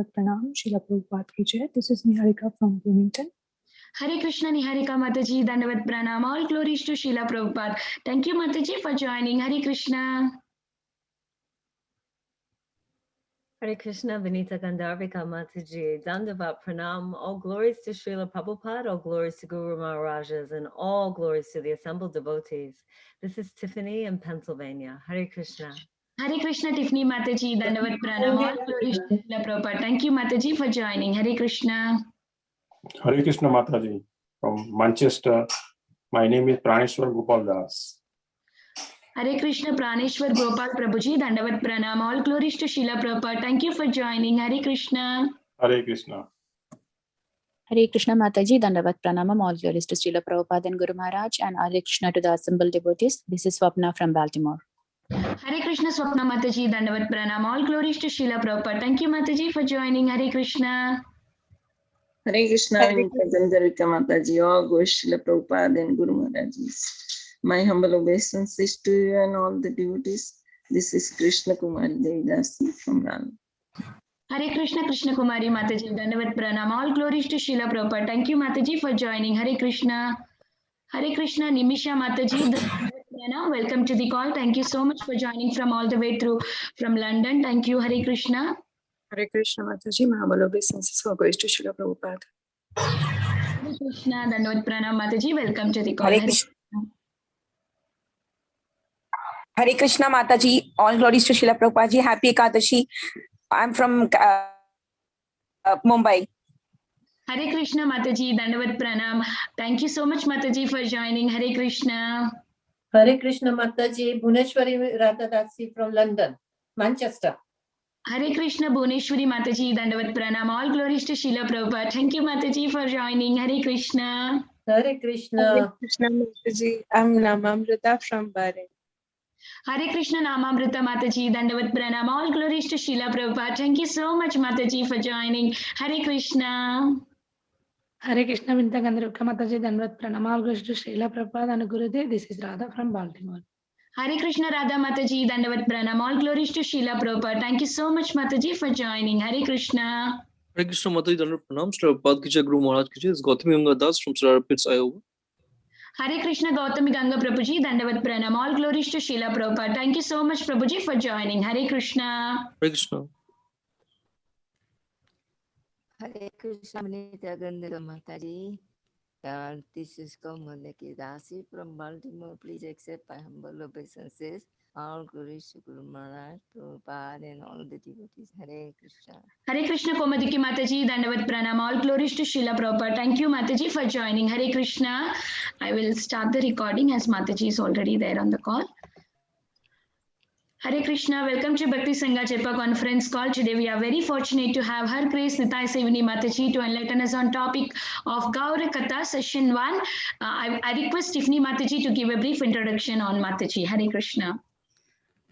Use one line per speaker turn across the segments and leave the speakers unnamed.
Dandavat Pranam, Srila Prabhupada ki jai. This is Niharika from Bloomington.
Hare Krishna, Niharika Mataji, Dandavat Pranam. All glories to Srila Prabhupada. Thank you, Mataji, for joining. Hare Krishna.
Hare Krishna, Vinita Gandharvika Mataji, Dandavat Pranam, all glories to Srila Prabhupada, all glories to Guru Maharajas, and all glories to the assembled devotees. This is Tiffany in Pennsylvania. Hare Krishna.
Hare Krishna, Tiffany Mataji, Dandavat Pranam. All glories to Srila Prabhupada. Thank you, Mataji, for joining. Hare Krishna.
Hare Krishna Mataji from Manchester. My name is Praneshwar Gopal Das.
Hare Krishna, Praneshwar Gopal Prabhuji, Dandavat Pranam. All glories to Srila Prabhupada. Thank you for joining. Hare Krishna.
Hare Krishna.
Hare Krishna Mataji, Dandavat Pranamam, all glories to Srila Prabhupada and Guru Maharaj, and Hare Krishna to the assembled devotees. This is Swapna from Baltimore.
Hare Krishna, Swapna Mataji, Dandavat Pranam. All glories to Srila Prabhupada. Thank you, Mataji, for joining. Hare Krishna.
Hare Krishna, Gandharvika Mataji, all glories to Srila Prabhupada and Guru Maharaj. My humble obeisances to you and all the devotees. This is Krishna Kumari Devidasi from Rana.
Hare Krishna, Krishna Kumari Mataji, Dandavat Pranam. All glories to Srila Prabhupada. Thank you, Mataji, for joining. Hare Krishna. Hare Krishna, Nimisha Mataji, Dandavat Pranam. Welcome to the call. Thank you so much for joining from all the way through from London. Thank you, Hare Krishna.
Hare Krishna Mataji, my humble obeisances for goes to Srila Prabhupada.
Hare Krishna, Dandavat Pranam Mataji. Welcome to the call.
Hare Krishna. Hare Krishna Mataji, all glories to Srila Prabhupada ji. Happy Ekadashi. I'm from Mumbai.
Hare Krishna Mataji, Dandavat Pranam. Thank you so much, Mataji, for joining. Hare Krishna.
Hare Krishna Mataji, Bhuneshwari Radhadasi from London, Manchester.
Hare Krishna, Bhuneshwari Mataji, Dandavat Pranam. All glories to Srila Prabhupada. Thank you, Mataji, for joining. Hare Krishna.
Hare Krishna.
Hare Krishna Mataji, I'm Namamrita from Bahrain.
Hare Krishna, Namamrita Mataji, Dandavat Pranam. All glories to Srila Prabhupada. Thank you so much, Mataji, for joining. Hare Krishna.
Hare Krishna Vinta Gandharvika Mataji, Dandavat Pranam. All glories to Srila Prabhupada and Gurudev. This is Radha from Baltimore.
Hare Krishna, Radha Mataji, Dandavat Pranam. All glories to Srila Prabhupada. Thank you so much, Mataji, for joining. Hare Krishna.
Hare Krishna Mataji, Dandavat Pranam. Srila Prabhupada ki jai, Guru Maharaj ki jai. It's Gautami Ganga Das from Cedar Rapids, Iowa.
Hare Krishna, Gautami Ganga Prabhuji, Dandavat Pranam. All glories to Srila Prabhupada. Thank you so much, Prabhuji, for joining. Hare Krishna.
Hare Krishna.
Hare Krishna, Vinita Gandharvika Mataji. This is Kamalaki Dasi from Baltimore. Please accept my humble obeisances. All glories to Guru Maharaj, Prabhupada, and all the devotees. Hare Krishna.
Hare Krishna, Komadiki Mataji, Dandavat Pranam. All glories to Srila Prabhupada. Thank you, Mataji, for joining. Hare Krishna. I will start the recording as Mataji is already there on the call. Hare Krishna, welcome to Bhakti Sangha Chepa conference call. Today we are very fortunate to have Her Grace Nitai Sevini Mataji to enlighten us on topic of Gaur Katha session 1. I request Tiffany Mataji to give a brief introduction on Mataji. Hare Krishna.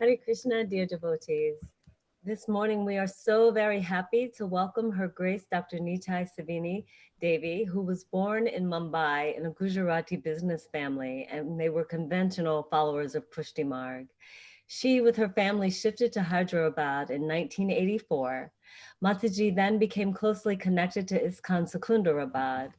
Hare Krishna, dear devotees. This morning we are so very happy to welcome Her Grace Dr. Nitai Sevini Devi, who was born in Mumbai in a Gujarati business family, and they were conventional followers of Pushti Marg. She, with her family, shifted to Hyderabad in 1984. Mataji then became closely connected to ISKCON Secunderabad.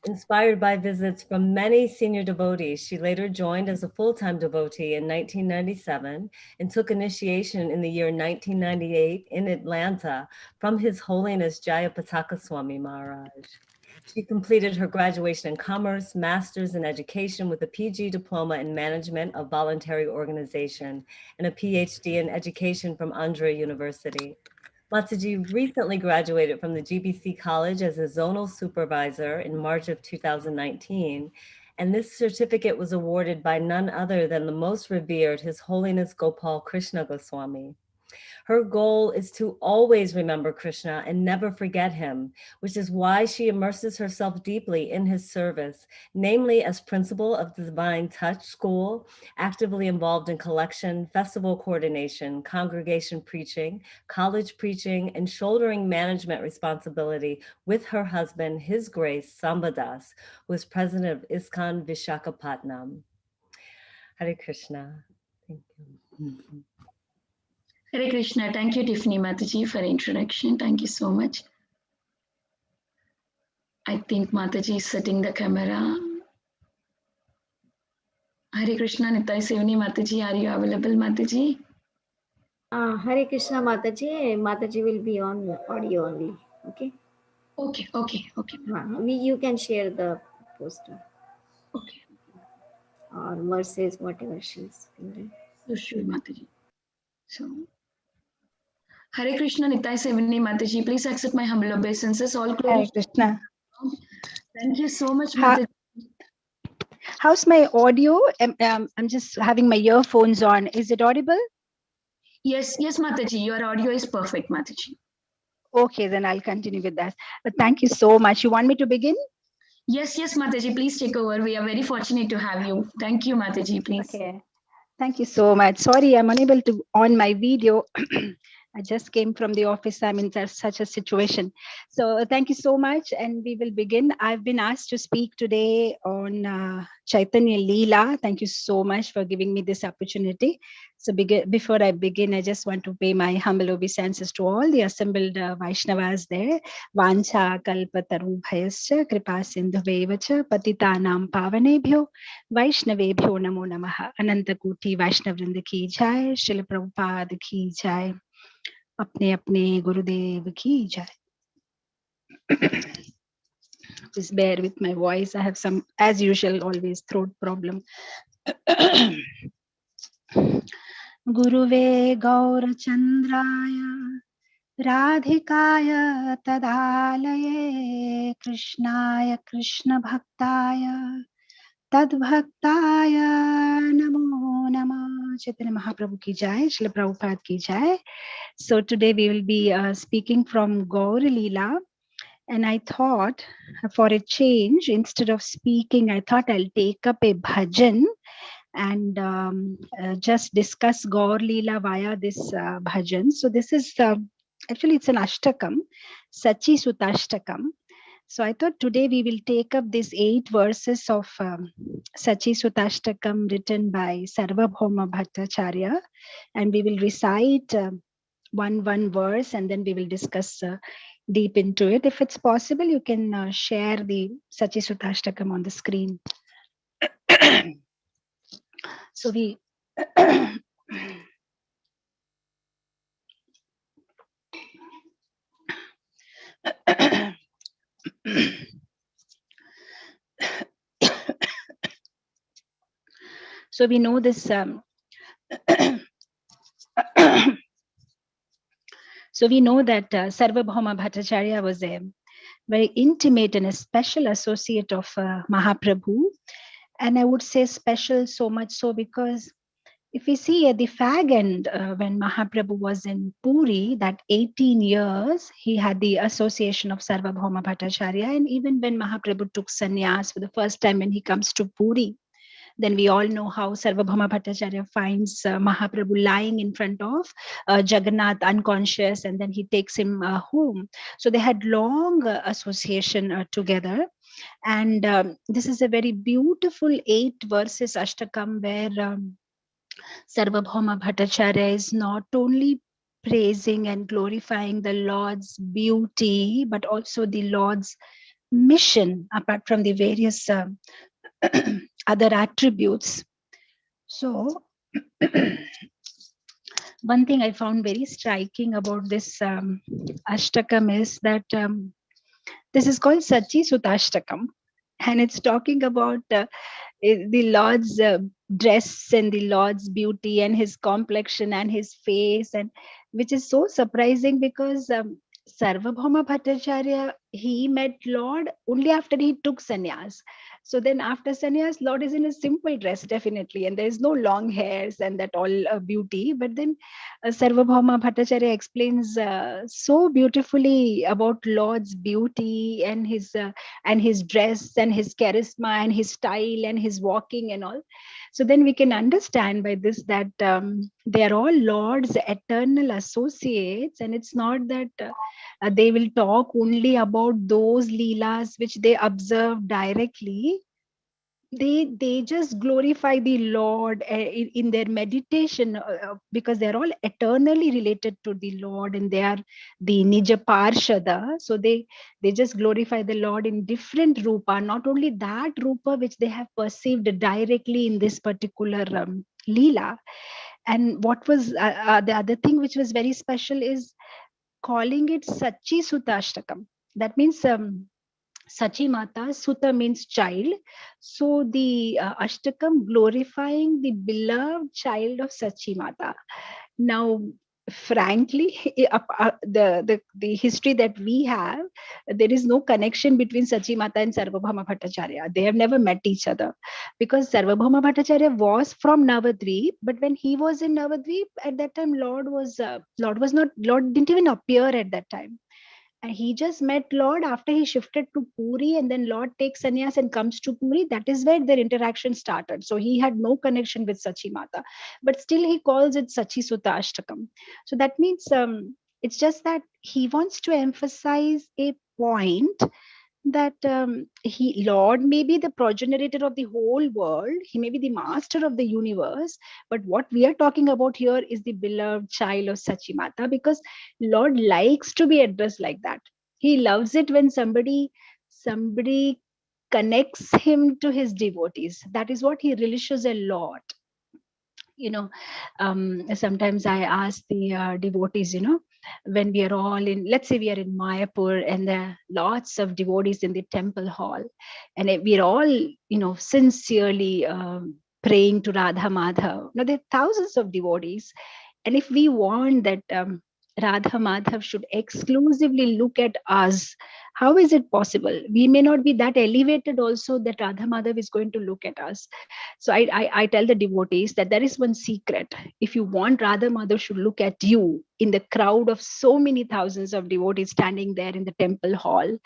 Inspired by visits from many senior devotees, she later joined as a full-time devotee in 1997 and took initiation in the year 1998 in Atlanta from His Holiness Jayapataka Swami Maharaj. She completed her graduation in commerce, master's in education with a PG diploma in management of voluntary organization and a PhD in education from Andhra University. Mataji recently graduated from the GBC College as a zonal supervisor in March of 2019, and this certificate was awarded by none other than the most revered His Holiness Gopal Krishna Goswami. Her goal is to always remember Krishna and never forget him, which is why she immerses herself deeply in his service, namely as principal of the Divine Touch School, actively involved in collection, festival coordination, congregation preaching, college preaching, and shouldering management responsibility with her husband, His Grace Sambadas, who is president of ISKCON Vishakhapatnam. Hare Krishna. Thank you.
Hare Krishna. Thank you, Tiffany Mataji, for introduction. Thank you so much. I think Mataji is setting the camera. Hare Krishna, Nitai, Sevini, Mataji, are you available, Mataji?
Hare Krishna Mataji. Mataji will be on audio only. Okay.
Okay.
You can share the poster.
Okay.
Or verses, whatever she's doing.
Sure, Mataji. So, Hare Krishna, Nitai, Sevini, Mataji, please accept my humble obeisances. All
Hare
glory.
Krishna.
Thank you so much, Mataji.
How's my audio? I'm just having my earphones on. Is it audible?
Yes, Mataji, your audio is perfect, Mataji.
Okay, then I'll continue with that. Thank you so much. You want me to begin?
Yes, Mataji, please take over. We are very fortunate to have you. Thank you, Mataji, please.
Okay. Thank you so much. Sorry, I'm unable to on my video. I just came from the office. I'm in such a situation. So thank you so much. And we will begin. I've been asked to speak today on Chaitanya Leela. Thank you so much for giving me this opportunity. So before I begin, I just want to pay my humble obeisances to all the assembled Vaishnavas there. Vancha kalpataru bhayascha kripa sindhu vevacha patitanam pavanebhyo Vaishnavebhyo namo namaha. Ananta Koti Vaishnav Vrinda ki jai. Srila Prabhupada ki jai. Apne apne Gurudev ki jai. Just bear with my voice. I have some, as usual, always throat problem. Guruve Gaur Chandraya Radhikaya Tadalaye Krishnaya Krishna Bhaktaya Tadbhaktaya Namo Nama. Chaitanya Mahaprabhu ki jai, Srila Prabhupada ki jai. So today we will be speaking from Gaur Leela. And I thought for a change, instead of speaking, I thought I'll take up a bhajan and just discuss Gaur Leela via this bhajan. So this is, actually it's an ashtakam, Sachi-ashtakam. So I thought today we will take up these 8 verses of Sachi-ashtakam written by Sarvabhauma Bhattacharya, and we will recite one verse and then we will discuss deep into it. If it's possible, you can share the Sachi-ashtakam on the screen. So we so we know this so we know that Sarvabhauma Bhattacharya was a very intimate and a special associate of Mahaprabhu, and I would say special so much so because if we see at the fag end, when Mahaprabhu was in Puri, that 18 years, he had the association of Sarvabhauma Bhattacharya. And even when Mahaprabhu took sannyas for the first time when he comes to Puri, then we all know how Sarvabhauma Bhattacharya finds Mahaprabhu lying in front of Jagannath unconscious, and then he takes him home. So they had long association together. And this is a very beautiful 8 verses Ashtakam where Sarvabhauma Bhattacharya is not only praising and glorifying the Lord's beauty, but also the Lord's mission, apart from the various other attributes. So, one thing I found very striking about this Ashtakam is that this is called Sachi-ashtakam, and it's talking about the Lord's dress and the Lord's beauty and his complexion and his face, and which is so surprising because Sarvabhauma Bhattacharya, he met Lord only after he took sannyas. So then after sannyas, Lord is in a simple dress, definitely, and there is no long hairs and that all beauty. But then Sarvabhauma Bhattacharya explains so beautifully about Lord's beauty and his dress and his charisma and his style and his walking and all. So then we can understand by this that they are all Lord's eternal associates, and it's not that they will talk only about those leelas which they observe directly, they just glorify the Lord in their meditation, because they're all eternally related to the Lord, and they are the Nija Parshada. So they just glorify the Lord in different rupa, not only that rupa which they have perceived directly in this particular Leela. And what was the other thing which was very special is calling it Sachi-ashtakam. That means Sachi Mata, Suta means child. So the Ashtakam glorifying the beloved child of Sachi Mata. Now, frankly, the history that we have, there is no connection between Sachi Mata and Sarvabhauma Bhattacharya. They have never met each other, because Sarvabhauma Bhattacharya was from Navadvip, but when he was in Navadvip at that time, Lord didn't even appear at that time. And he just met Lord after he shifted to Puri, and then Lord takes sannyas and comes to Puri. That is where their interaction started. So he had no connection with Sachi Mata, but still he calls it Sachi Sutta Ashtakam. So that means it's just that he wants to emphasize a point that Lord may be the progenitor of the whole world, he may be the master of the universe, but what we are talking about here is the beloved child of Sachi Mata, because Lord likes to be addressed like that. He loves it when somebody connects him to his devotees. That is what he relishes a lot. Sometimes I ask the devotees, when we are all in, let's say we are in Mayapur and there are lots of devotees in the temple hall, and we're all, sincerely praying to Radha Madhav. Now there are thousands of devotees, and if we want that Radha Madhav should exclusively look at us, how is it possible? We may not be that elevated also that Radha Madhav is going to look at us. So I tell the devotees that there is one secret. If you want Radha Madhav should look at you in the crowd of so many thousands of devotees standing there in the temple hall,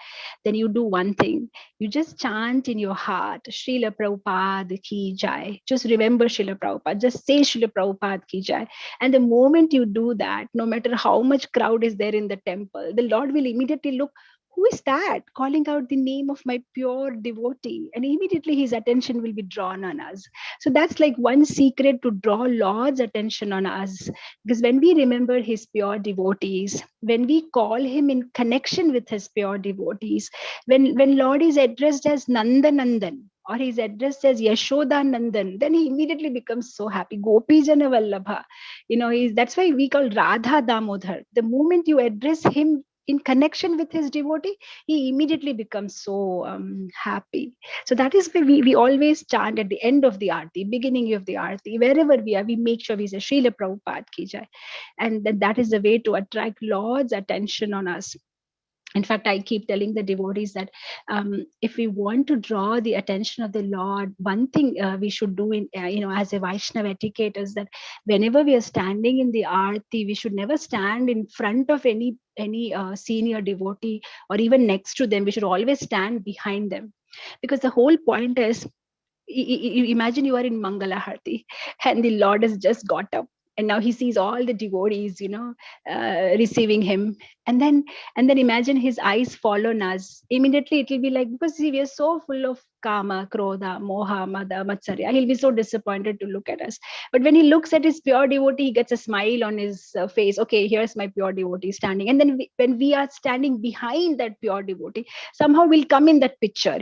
then you do one thing. You just chant in your heart, Srila Prabhupada ki jai. Just remember Srila Prabhupada. Just say Srila Prabhupada ki jai. And the moment you do that, no matter how much crowd is there in the temple, the Lord will immediately look, who is that calling out the name of my pure devotee? And immediately his attention will be drawn on us. So that's like one secret to draw Lord's attention on us. Because when we remember his pure devotees, when we call him in connection with his pure devotees, when Lord is addressed as Nanda Nandan, or he's addressed as Yashoda Nandan, then he immediately becomes so happy. Gopi Jana Vallabha. That's why we call Radha Damodhar. The moment you address him in connection with his devotee, he immediately becomes so happy. So that is why we always chant at the end of the Aarti, beginning of the Aarti, wherever we are, we make sure we say Srila Prabhupada ki jai. And that is the way to attract Lord's attention on us. In fact, I keep telling the devotees that if we want to draw the attention of the Lord, one thing we should do in as a Vaishnava etiquette is that whenever we are standing in the Aarti, we should never stand in front of any senior devotee or even next to them. We should always stand behind them, because the whole point is, imagine you are in Mangala Harti and the Lord has just got up. And now he sees all the devotees, receiving him. And then imagine his eyes fall on us. Immediately it will be like, because we are so full of kama, krodha, moha, mada, matsarya, he'll be so disappointed to look at us. But when he looks at his pure devotee, he gets a smile on his face. Okay, here's my pure devotee standing. And then when we are standing behind that pure devotee, somehow we'll come in that picture,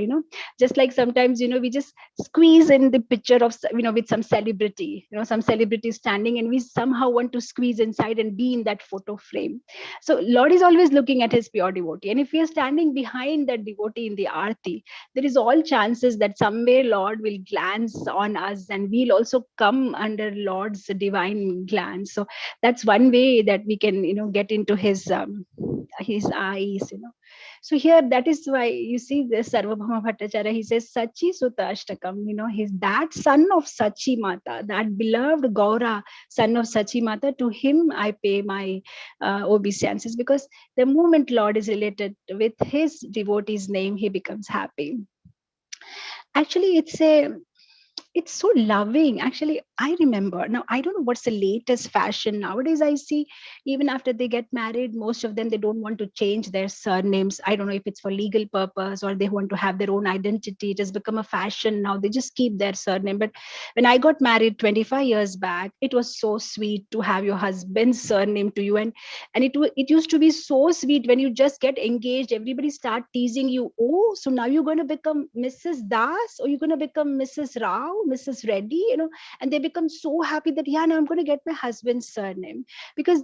just like sometimes, we just squeeze in the picture of, with some celebrity, some celebrity standing, and we somehow want to squeeze inside and be in that photo frame. So Lord is always looking at his pure devotee. And if we are standing behind that devotee in the Aarti, there is all chances that somewhere Lord will glance on us and we'll also come under Lord's divine glance. So that's one way that we can, get into his eyes, So here, that is why you see this Sarvabhauma Bhattacharya, he says, Sachi Sutta Ashtakam, he's that son of Sachi Mata, that beloved Gaura, son of Sachi Mata, to him I pay my obeisances, because the moment Lord is related with his devotee's name, he becomes happy. Actually, it's a it's so loving. Actually, I remember now, I don't know what's the latest fashion nowadays. I see even after they get married, most of them, they don't want to change their surnames. I don't know if it's for legal purpose or they want to have their own identity. It has become a fashion now. They just keep their surname. But when I got married 25 years back, it was so sweet to have your husband's surname to you. And it used to be so sweet when you just get engaged, everybody start teasing you. Oh, so now you're going to become Mrs. Das, or you're going to become Mrs. Rao, Mrs. Reddy, and they become so happy that, yeah, now I'm going to get my husband's surname, because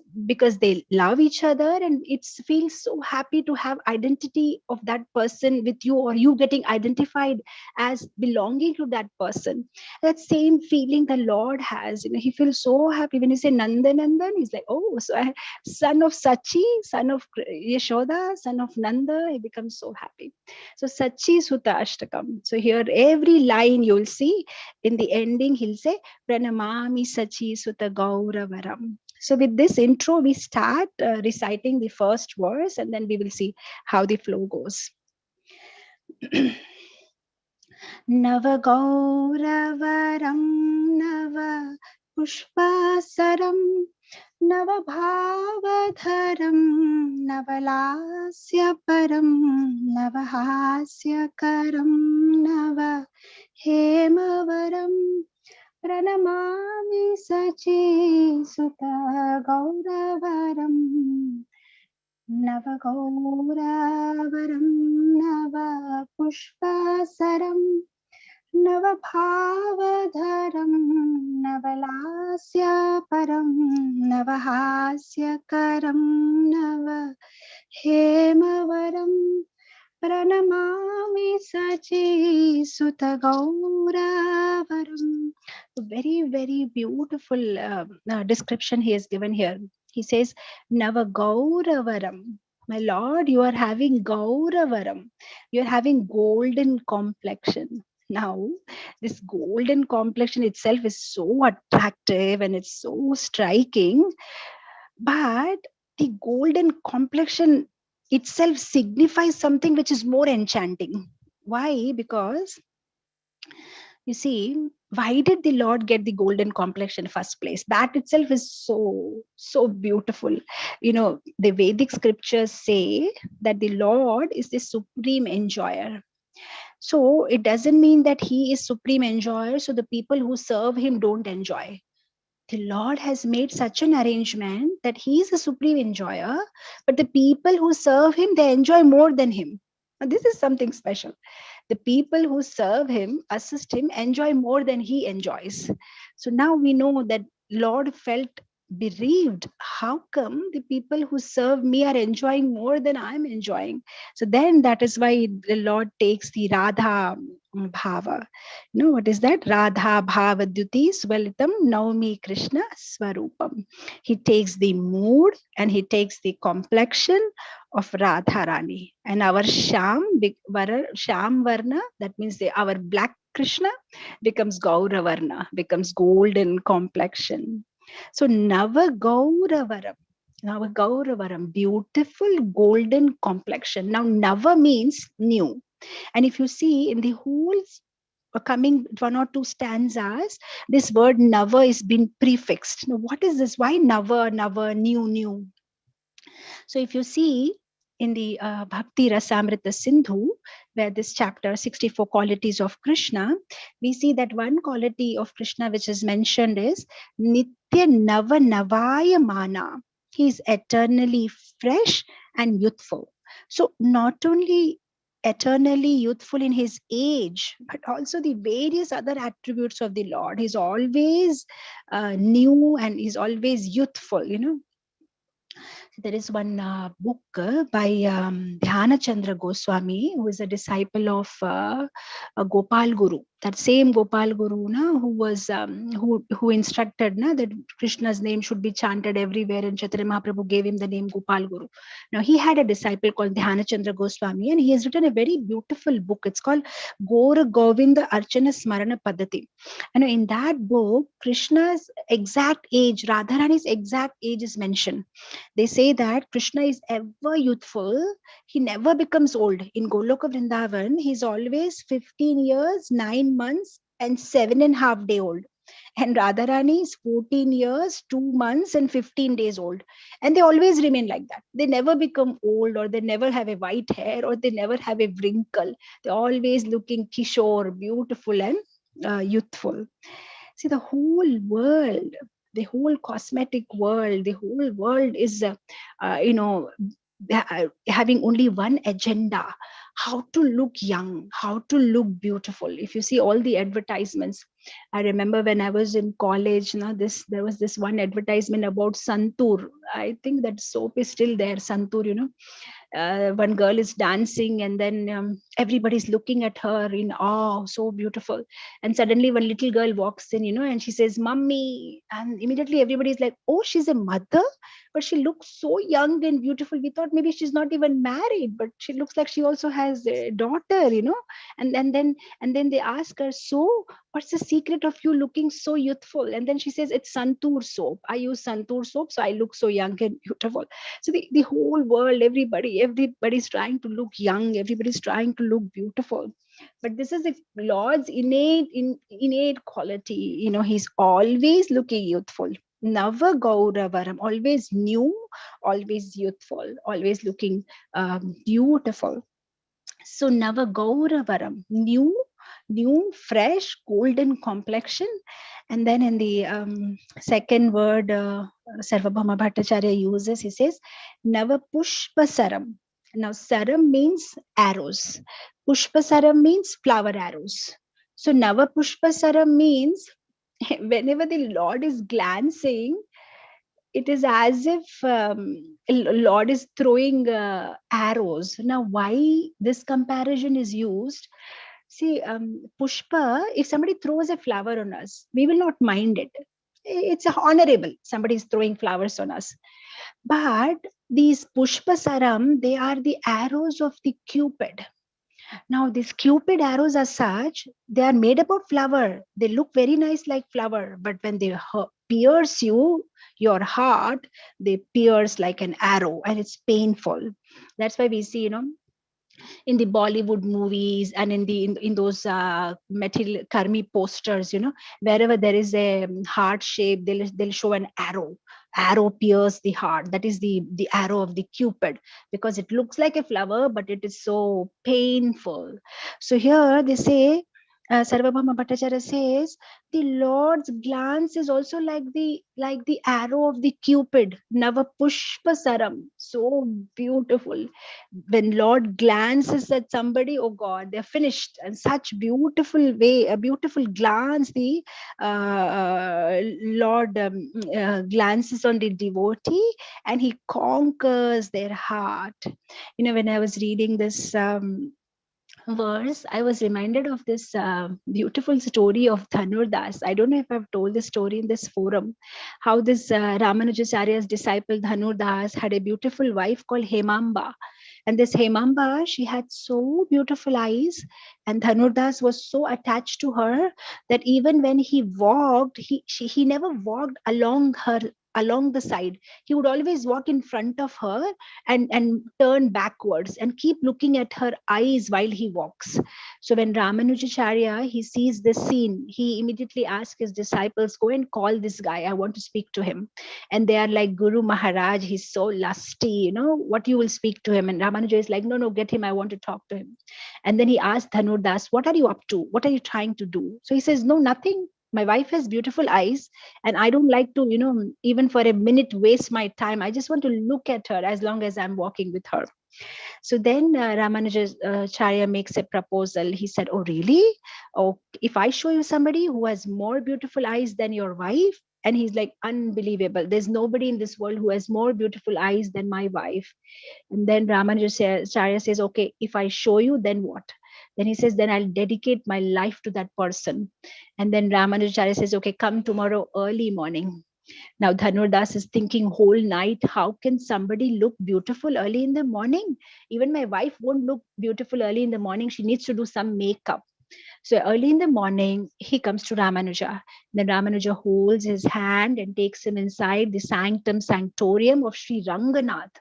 they love each other, and it feels so happy to have identity of that person with you, or you getting identified as belonging to that person. That same feeling the Lord has. He feels so happy when you say Nandan. He's like, oh, so son of Sachi, son of Yashoda, son of Nanda. He becomes so happy. So Sachi-ashtakam. So here every line you'll see in the ending, he'll say Pranamami Sachi-suta Gauravaram. So with this intro, we start reciting the first verse, and then we will see how the flow goes. Nava Gauravaram, Nava Pushpasaram, Nava Bhavadharam, Navalasya Param, Navahasya Karam, Nava Hemavaram, Pranamami Sachi Sutta Gauravaram, Nava Gauravaram, Nava Pushpasaram, Nava Bhavadharam, Navalasya Param, Navahasya Karam, Nava Hemavaram, Pranamami Sachi Sutta Gauravaram. Very, very beautiful description he has given here. He says, Nava Gauravaram. My Lord, you are having Gauravaram. You are having golden complexion. Now, this golden complexion itself is so attractive and it's so striking. But the golden complexion itself signifies something which is more enchanting. Why? Because you see, why did the Lord get the golden complexion in first place? That itself is so beautiful. The Vedic scriptures say that the Lord is the supreme enjoyer. So it doesn't mean that he is supreme enjoyer, so the people who serve him don't enjoy. The Lord has made such an arrangement that he is a supreme enjoyer, but the people who serve him, they enjoy more than him. Now, this is something special. The people who serve him, assist him, enjoy more than he enjoys. So now we know that Lord felt bereaved. How come the people who serve me are enjoying more than I'm enjoying? So then that is why the Lord takes the Radha Bhava. What is that? Radha Bhava Dyuti Swalitam Naumi Krishna Swarupam. He takes the mood and he takes the complexion of Radha Rani. And our Sham Varna, that means our black Krishna, becomes Gaura Varna, becomes golden complexion. So Nava Gauravaram, beautiful golden complexion. Now Nava means new. And if you see in the whole coming one or two stanzas, this word Nava is been prefixed. Now what is this? Why Nava, new? So if you see in the Bhakti Rasamrita Sindhu, where this chapter 64 qualities of Krishna, we see that one quality of Krishna which is mentioned is Nitya Nava Navaya Mana. He is eternally fresh and youthful. So not only eternally youthful in his age, but also the various other attributes of the Lord. He's always new and he's always youthful, There is one book by Dhyana Chandra Goswami, who is a disciple of Gopal Guru. That same Gopal Guru, who was who instructed that Krishna's name should be chanted everywhere, and Chaitanya Mahaprabhu gave him the name Gopal Guru. Now he had a disciple called Dhyana Chandra Goswami, and he has written a very beautiful book. It's called Gaur Govinda Archana Smarana Paddhati. And in that book, Krishna's exact age, Radharani's exact age is mentioned. They say that Krishna is ever youthful. He never becomes old. In Goloka Vrindavan, he's always 15 years, 9 months, and 7.5 days old. And Radharani is 14 years, 2 months, and 15 days old. And they always remain like that. They never become old, or they never have a white hair, or they never have a wrinkle. They're always looking kishore, beautiful, and youthful. See, the whole world, the whole cosmetic world, the whole world is, having only one agenda: how to look young, how to look beautiful. If you see all the advertisements, I remember when I was in college, there was this one advertisement about Santoor. I think that soap is still there, Santoor. One girl is dancing, and then everybody's looking at her in awe, so beautiful. And suddenly one little girl walks in, and she says, "Mummy," and immediately everybody's like, "Oh, she's a mother, but she looks so young and beautiful. We thought maybe she's not even married, but she looks like she also has a daughter." And then they ask her, "So what's the secret of you looking so youthful?" And then she says, "It's Santoor soap. I use Santoor soap, so I look so young and beautiful." So the whole world, everybody's trying to look young, everybody's trying to look beautiful. But this is the Lord's innate quality. He's always looking youthful. Nava Gauravaram, always new, always youthful, always looking beautiful. So Nava Gauravaram, new, fresh, golden complexion. And then in the second word, Sarvabhauma Bhattacharya uses, he says, Nava Pushpa Saram. Now, Saram means arrows. Pushpa Saram means flower arrows. So Nava Pushpa Saram means whenever the Lord is glancing, it is as if Lord is throwing arrows. Now, why this comparison is used? See, Pushpa, if somebody throws a flower on us, we will not mind it. It's honorable. Somebody is throwing flowers on us. But these Pushpa Saram, they are the arrows of the Cupid. Now, these Cupid arrows are such, they are made up of flower. They look very nice like flower, but when they pierce your heart, they pierce like an arrow, and it's painful. That's why we see, in the Bollywood movies and in those metal karmi posters, wherever there is a heart shape, they'll show an arrow pierce the heart. That is the arrow of the Cupid, because it looks like a flower, but it is so painful. So here they say, Sarvabhauma Bhattacharya says, the Lord's glance is also like the arrow of the Cupid, Nava Pushpa Saram, so beautiful. When Lord glances at somebody, oh God, they're finished. And such beautiful way, a beautiful glance, the Lord glances on the devotee, and he conquers their heart. When I was reading this verse, I was reminded of this beautiful story of Dhanur Das. I don't know if I've told this story in this forum, how this Ramanujacharya's disciple Dhanur Das had a beautiful wife called Hemamba. And this Hemamba, she had so beautiful eyes, and Dhanur Das was so attached to her that even when he walked, he never walked along the side. He would always walk in front of her and turn backwards and keep looking at her eyes while he walks. So when Ramanujacharya, he sees this scene, he immediately asks his disciples, "Go and call this guy. I want to speak to him." And they are like, "Guru Maharaj, he's so lusty, what you will speak to him?" And Ramanuja is like, no, get him. I want to talk to him. And then he asked Dhanur Das, "What are you up to? What are you trying to do?" So he says, "No, nothing. My wife has beautiful eyes, and I don't like to, even for a minute waste my time. I just want to look at her as long as I'm walking with her." So then Ramanujacharya makes a proposal. He said, "Oh, really? Oh, if I show you somebody who has more beautiful eyes than your wife?" And he's like, "Unbelievable. There's nobody in this world who has more beautiful eyes than my wife." And then Ramanujacharya says, "Okay, if I show you, then what?" Then he says, "Then I'll dedicate my life to that person." And then Ramanujacharya says, "Okay, come tomorrow early morning." Now Dhanur Das is thinking whole night, how can somebody look beautiful early in the morning? Even my wife won't look beautiful early in the morning. She needs to do some makeup. So early in the morning, he comes to Ramanuja. Then Ramanuja holds his hand and takes him inside the sanctum sanctorium of Sri Ranganath.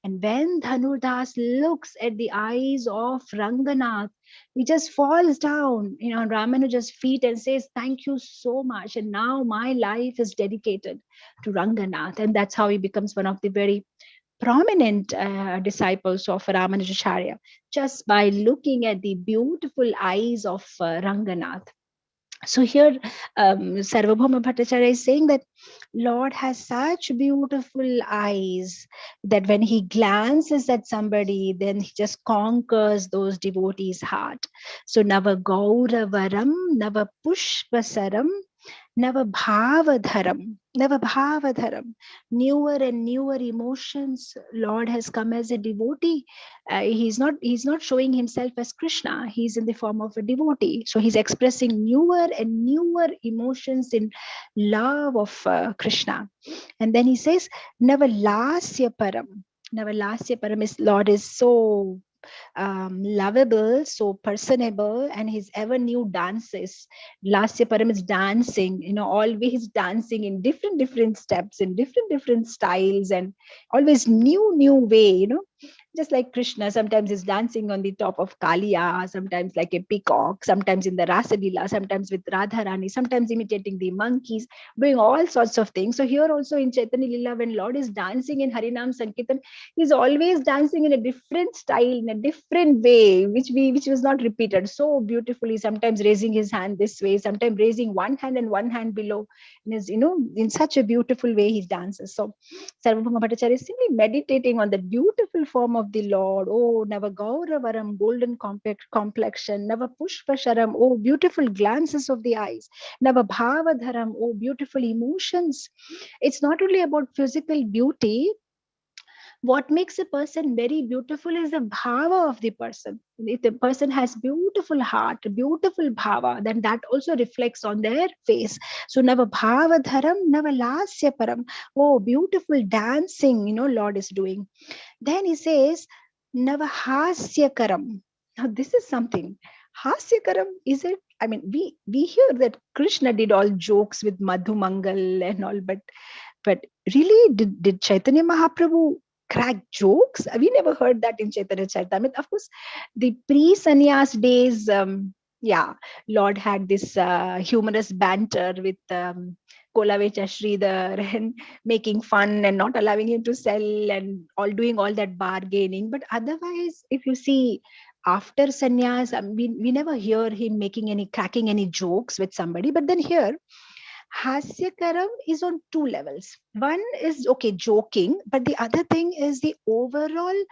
And when Dhanurdas looks at the eyes of Ranganath, he just falls down, on Ramanuja's feet and says, "Thank you so much. And now my life is dedicated to Ranganath." And that's how he becomes one of the very prominent disciples of Ramanujacharya, just by looking at the beautiful eyes of Ranganath. So here, Sarvabhauma Bhattacharya is saying that Lord has such beautiful eyes that when he glances at somebody, then he just conquers those devotees' heart. So Nava Gauravaram, Nava Pushpasaram, Navabhavadharam, newer and newer emotions. Lord has come as a devotee. He's not showing himself as Krishna. He's in the form of a devotee. So he's expressing newer and newer emotions in love of Krishna. And then he says, Navalasya Param. Navalasya Param is Lord is so lovable, so personable, and his ever new dances. Lasya Param is dancing, always dancing in different steps, in different styles, and always new way, just like Krishna. Sometimes he's dancing on the top of Kaliya, sometimes like a peacock, sometimes in the Rasalila, sometimes with Radharani, sometimes imitating the monkeys, doing all sorts of things. So here also in Chaitanya Lila, when Lord is dancing in Harinam Sankirtan, he's always dancing in a different style, in a different way, which was not repeated so beautifully. Sometimes raising his hand this way, sometimes raising one hand and one hand below, and is in such a beautiful way he dances. So Sarvabhauma Bhattacharya is simply meditating on the beautiful form of the Lord. Oh, Nava Gauravaram, golden complexion. Nava Pushpasharam, oh, beautiful glances of the eyes. Nava Bhavadharam, oh, beautiful emotions. It's not only about physical beauty. What makes a person very beautiful is the bhava of the person. If the person has beautiful heart, beautiful bhava, then that also reflects on their face. So Nava Bhava Dharam, Nava Lasya Param. Oh, beautiful dancing, Lord is doing. Then he says, Nava Hasya Karam. Now this is something. Hasya Karam, is it? I mean, we hear that Krishna did all jokes with Madhu Mangal and all, but really, did Chaitanya Mahaprabhu crack jokes? We never heard that in Chaitanya Charitamrita. Of course, the pre-sannyas days, Lord had this humorous banter with Kolavecha Sridhar and making fun and not allowing him to sell and doing all that bargaining. But otherwise, if you see, after sannyas, we never hear him cracking any jokes with somebody. But then here, Hasyakaram is on two levels. One is, okay, joking, but the other thing is the overall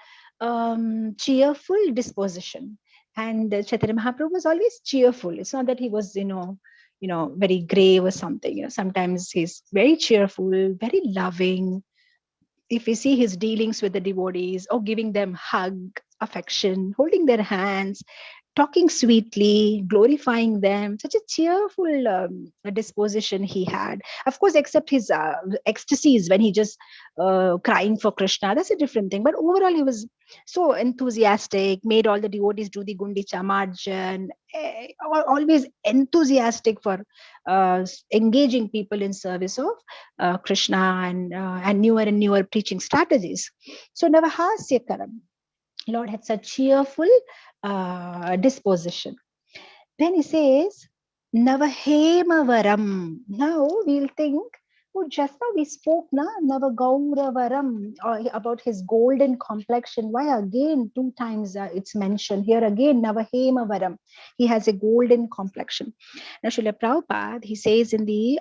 cheerful disposition. And Chaitanya Mahaprabhu was always cheerful. It's not that he was, very grave or something. Sometimes he's very cheerful, very loving. If we see his dealings with the devotees, or giving them hug, affection, holding their hands, talking sweetly, glorifying them, such a cheerful disposition he had. Of course, except his ecstasies when he just crying for Krishna, that's a different thing. But overall, he was so enthusiastic, made all the devotees do the Gundicha Marjan, always enthusiastic for engaging people in service of Krishna and newer preaching strategies. So Navahasya Karam, Lord had such cheerful disposition. Then he says, Navahemavaram. Now we'll think, just now we spoke Navagauravaram about his golden complexion. Why again 2 times it's mentioned here again, Navahemavaram. He has a golden complexion. Now Srila Prabhupada, he says in the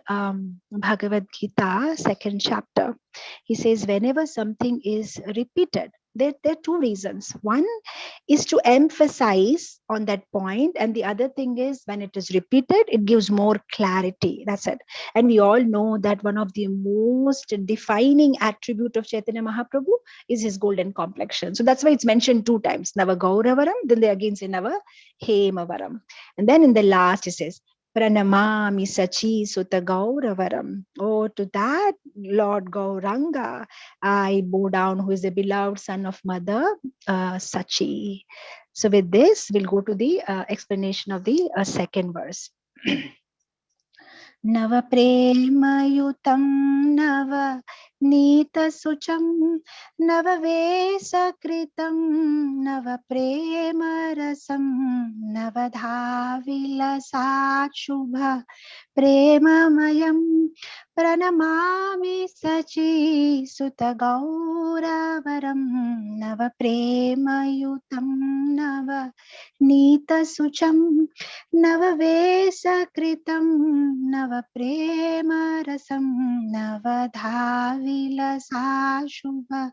Bhagavad Gita, 2nd chapter, he says, whenever something is repeated, there are 2 reasons. One is to emphasize on that point, and the other thing is when it is repeated, it gives more clarity. That's it. And we all know that one of the most defining attribute of Chaitanya Mahaprabhu is his golden complexion. So that's why it's mentioned 2 times, Nava Gauravaram, then they again say Nava Hemavaram. And then in the last, it says, Pranamami Sachi Sutta Gauravaram. Oh, to that Lord Gauranga, I bow down, who is the beloved son of Mother Sachi. So with this, we'll go to the explanation of the 2nd verse. Nava premayutam nava nita sucham nava vesakritam nava premarasam nava dhavilasat shubha premamayam pranamami sachi suta gauravaram nava premayutam nava nita sucham nava vesakritam nava prema rasam nava dhavilasa shubha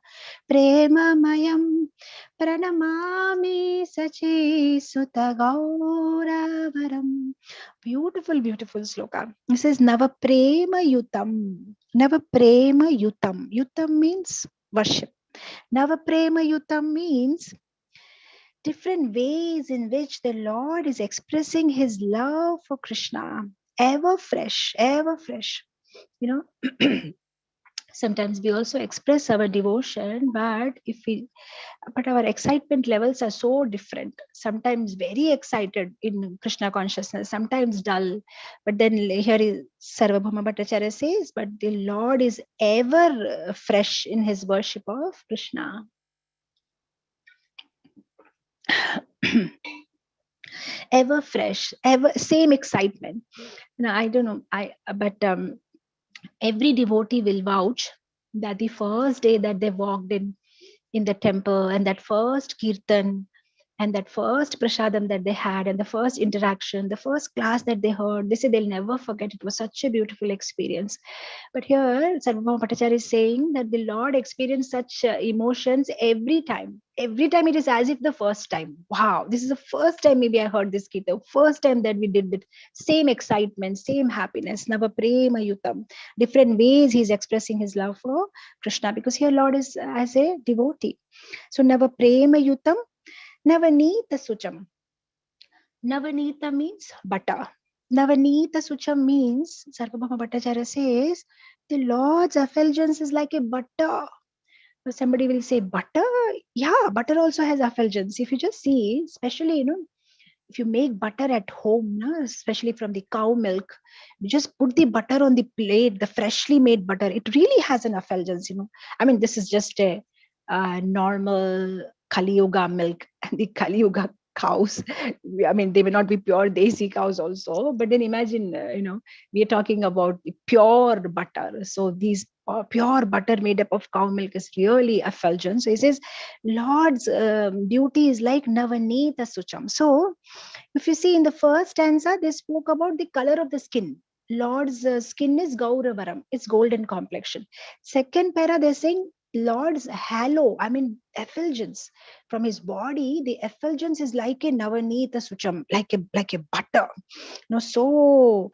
prema mayam pranamami sachi suta gauravaram. Beautiful, beautiful sloka. This is nava prema yutam. Nava prema yutam. Yutam means worship. Nava prema yutam means different ways in which the Lord is expressing his love for Krishna. Ever fresh, ever fresh. You know, sometimes we also express our devotion, but our excitement levels are so different. Sometimes very excited in Krishna consciousness, sometimes dull. But then here is Sarvabhauma Bhattacharya says, but the Lord is ever fresh in his worship of Krishna. Ever fresh, ever same excitement. Now I don't know, but every devotee will vouch that the first day that they walked in the temple, and that first kirtan, and that first prasadam that they had, and the first interaction, the first class that they heard, they say they'll never forget. It was such a beautiful experience. But here Sarvabhauma Bhattacharya is saying that the Lord experienced such emotions every time. Every time it is as if the first time. Wow, this is the first time maybe I heard this kirtan, first time that we did it. Same excitement, same happiness. Nava prema yutam. Different ways he's expressing his love for Krishna, because here Lord is as a devotee. So nava prema yutam, navanita sucham. Navanita means butter. Navanita sucham means, Sarvabhauma Bhattacharya says, the Lord's effulgence is like a butter. Somebody will say, butter? Yeah, butter also has effulgence. If you just see, especially, if you make butter at home, especially from the cow milk, you just put the butter on the plate, the freshly made butter, it really has an effulgence, I mean, this is just a normal Kali Yuga milk, and the Kali Yuga cows, I mean, they may not be pure desi cows also, but then imagine, we are talking about pure butter. So these pure butter made up of cow milk is really effulgent. So he says, Lord's beauty is like Navanita Sucham. So if you see in the first stanza, they spoke about the color of the skin. Lord's skin is Gauravaram, it's golden complexion. Second para, they're saying Lord's halo, I mean effulgence from his body. The effulgence is like a Navanita Sucham, like a butter. So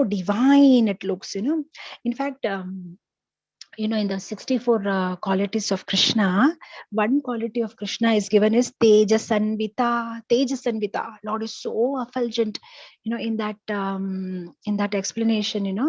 divine it looks. In fact, in the 64 qualities of Krishna, one quality of Krishna is given is Tejasanvita. Tejasanvita. Lord is so effulgent. In that explanation,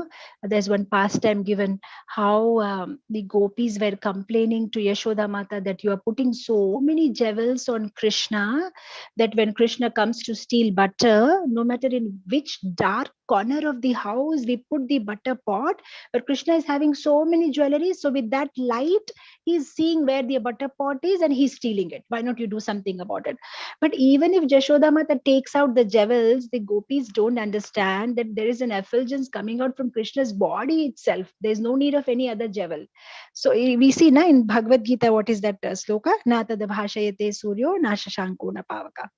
there's one pastime given how the gopis were complaining to Yashoda Mata that you are putting so many jewels on Krishna that when Krishna comes to steal butter, no matter in which dark corner of the house we put the butter pot, but Krishna is having so many jewelry, so with that light he's seeing where the butter pot is and he's stealing it. Why not you do something about it? But even if Jashoda Mata takes out the jewels, the gopis don't understand that there is an effulgence coming out from Krishna's body itself. There's no need of any other jewel. So we see in Bhagavad Gita, what is that sloka? Na tadabhashayate suryo na shashanko na pavaka.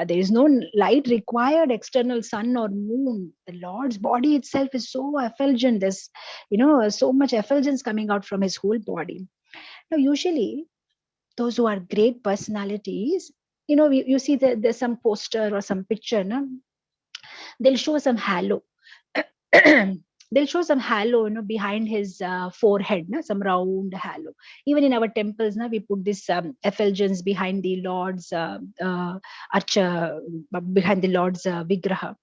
There is no light required, external sun or moon. The Lord's body itself is so effulgent. There's so much effulgence coming out from his whole body. Now usually those who are great personalities, you see that there's some poster or some picture, they'll show some halo. They'll show some halo, behind his forehead, some round halo. Even in our temples, we put this effulgence behind the Lord's archa, behind the Lord's vigraha.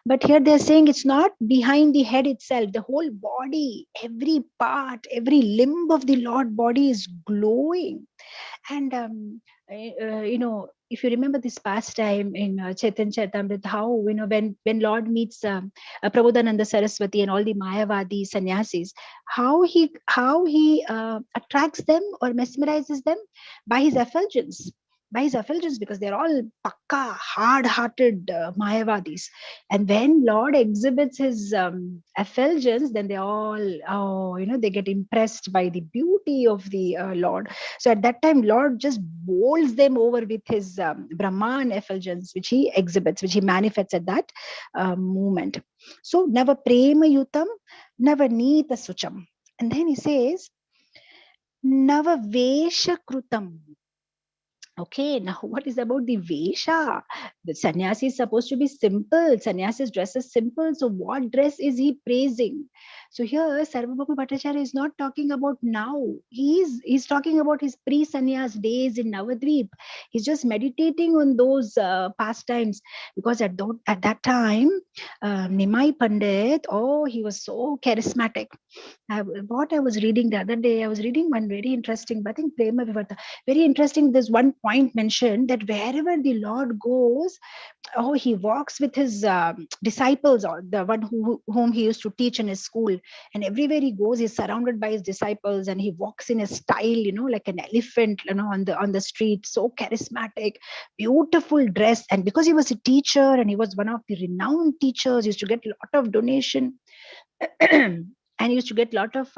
But here they're saying it's not behind the head itself. The whole body, every part, every limb of the Lord body is glowing. And if you remember this past time in Chaitanya Charitamrita, how when Lord meets Prabodhananda Saraswati and all the Mayavadi sannyasis, how he attracts them or mesmerizes them by his effulgence. By his effulgence, because they're all pakka, hard-hearted Mayavadis. And when Lord exhibits his effulgence, then they all, they get impressed by the beauty of the Lord. So at that time, Lord just bowls them over with his Brahman effulgence, which he exhibits, which he manifests at that moment. So never prema yutam, never nita sucham. And then he says, Nava Vesha Krutam. Okay, now what is about the Vesha? The sannyasi is supposed to be simple. Sannyasi's dress is simple. So what dress is he praising? So here Sarvabhauma Bhattacharya is not talking about now. He's talking about his pre-sannyas days in Navadvip. He's just meditating on those pastimes, because at that time, Nimai Pandit, he was so charismatic. What I was reading the other day, I was reading one very interesting, I think Prema Vivarta, very interesting. There's one point mentioned that wherever the Lord goes, he walks with his disciples, or the one whom he used to teach in his school. And everywhere he goes, he's surrounded by his disciples, and he walks in a style, like an elephant, on the street, so charismatic, beautiful dress. And because he was a teacher and he was one of the renowned teachers, he used to get a lot of donation. And he used to get a lot of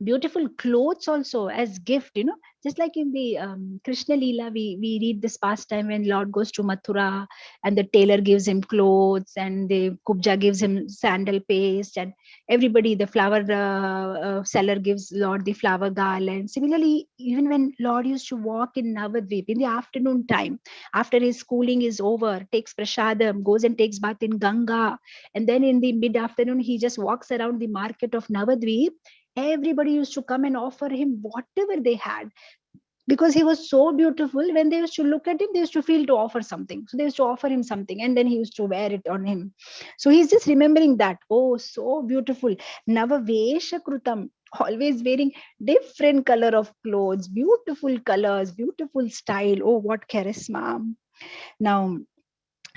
beautiful clothes also as gift, just like in the Krishna Leela, we read this pastime when Lord goes to Mathura and the tailor gives him clothes and the Kubja gives him sandal paste, and everybody, the flower seller gives Lord the flower garland. Similarly, even when Lord used to walk in Navadvip in the afternoon time, after his schooling is over, takes prasadam, goes and takes bath in Ganga, and then in the mid-afternoon, he just walks around the market of Navadvip. Everybody used to come and offer him whatever they had, because he was so beautiful. When they used to look at him, they used to feel to offer something. So they used to offer him something, and then he used to wear it on him. So he's just remembering that, so beautiful. Nava Vesha Krutam, always wearing different color of clothes, beautiful colors, beautiful style. Oh, what charisma. Now,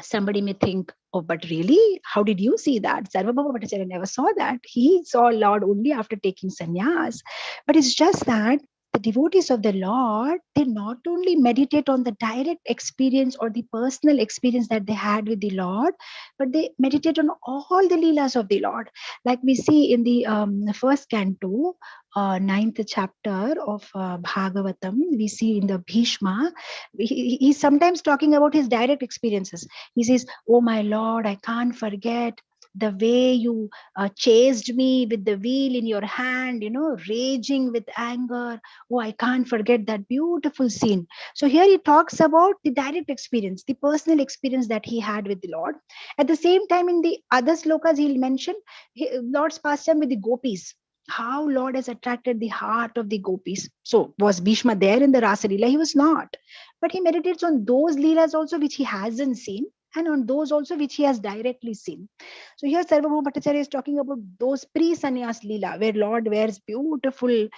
somebody may think, but really, how did you see that? Sarvabhauma Bhattacharya never saw that. He saw Lord only after taking sannyas. But it's just that the devotees of the Lord, they not only meditate on the direct experience or the personal experience that they had with the Lord, but they meditate on all the leelas of the Lord. Like we see in the first canto, 9th chapter of Bhagavatam, we see in the Bhishma, he's sometimes talking about his direct experiences. He says, oh my Lord, I can't forget the way you chased me with the wheel in your hand, raging with anger. Oh, I can't forget that beautiful scene. So here he talks about the direct experience, the personal experience that he had with the Lord. At the same time, in the other slokas, he'll mention Lord's pastime with the gopis, how Lord has attracted the heart of the gopis. So was Bhishma there in the Rasa Leela? He was not. But he meditates on those Leelas also which he hasn't seen, and on those also which he has directly seen. So here Sarvabhauma Bhattacharya is talking about those pre-sannyas Leela, where Lord wears beautiful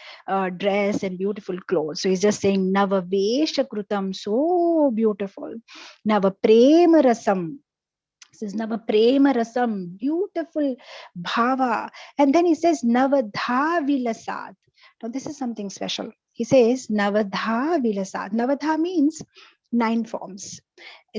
dress and beautiful clothes. So he's just saying, Nava Vesha Krutam, so beautiful. Nava Prema Rasam. This is Nava Prema Rasam, beautiful bhava. And then he says Navadha Vilasat. Now this is something special. He says Navadha Vilasat. Navadha means 9 forms.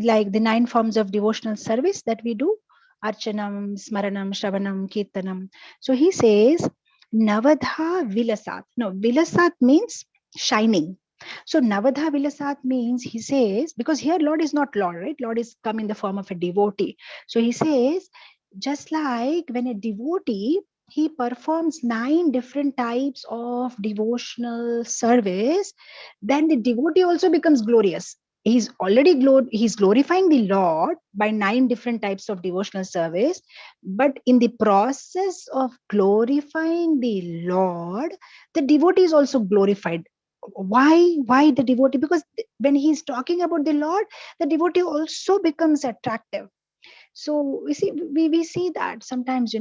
Like the 9 forms of devotional service that we do. Archanam, Smaranam, Shravanam, Kirtanam. So he says Navadha Vilasat. Now Vilasat means shining. So Navadha Vilasat means, he says, because here Lord is not Lord, right? Lord is come in the form of a devotee. So he says, just like when a devotee, he performs 9 different types of devotional service, then the devotee also becomes glorious. He's already he's glorifying the Lord by 9 different types of devotional service. But in the process of glorifying the Lord, the devotee is also glorified. Why the devotee? Because when he's talking about the Lord, the devotee also becomes attractive. So we see that sometimes,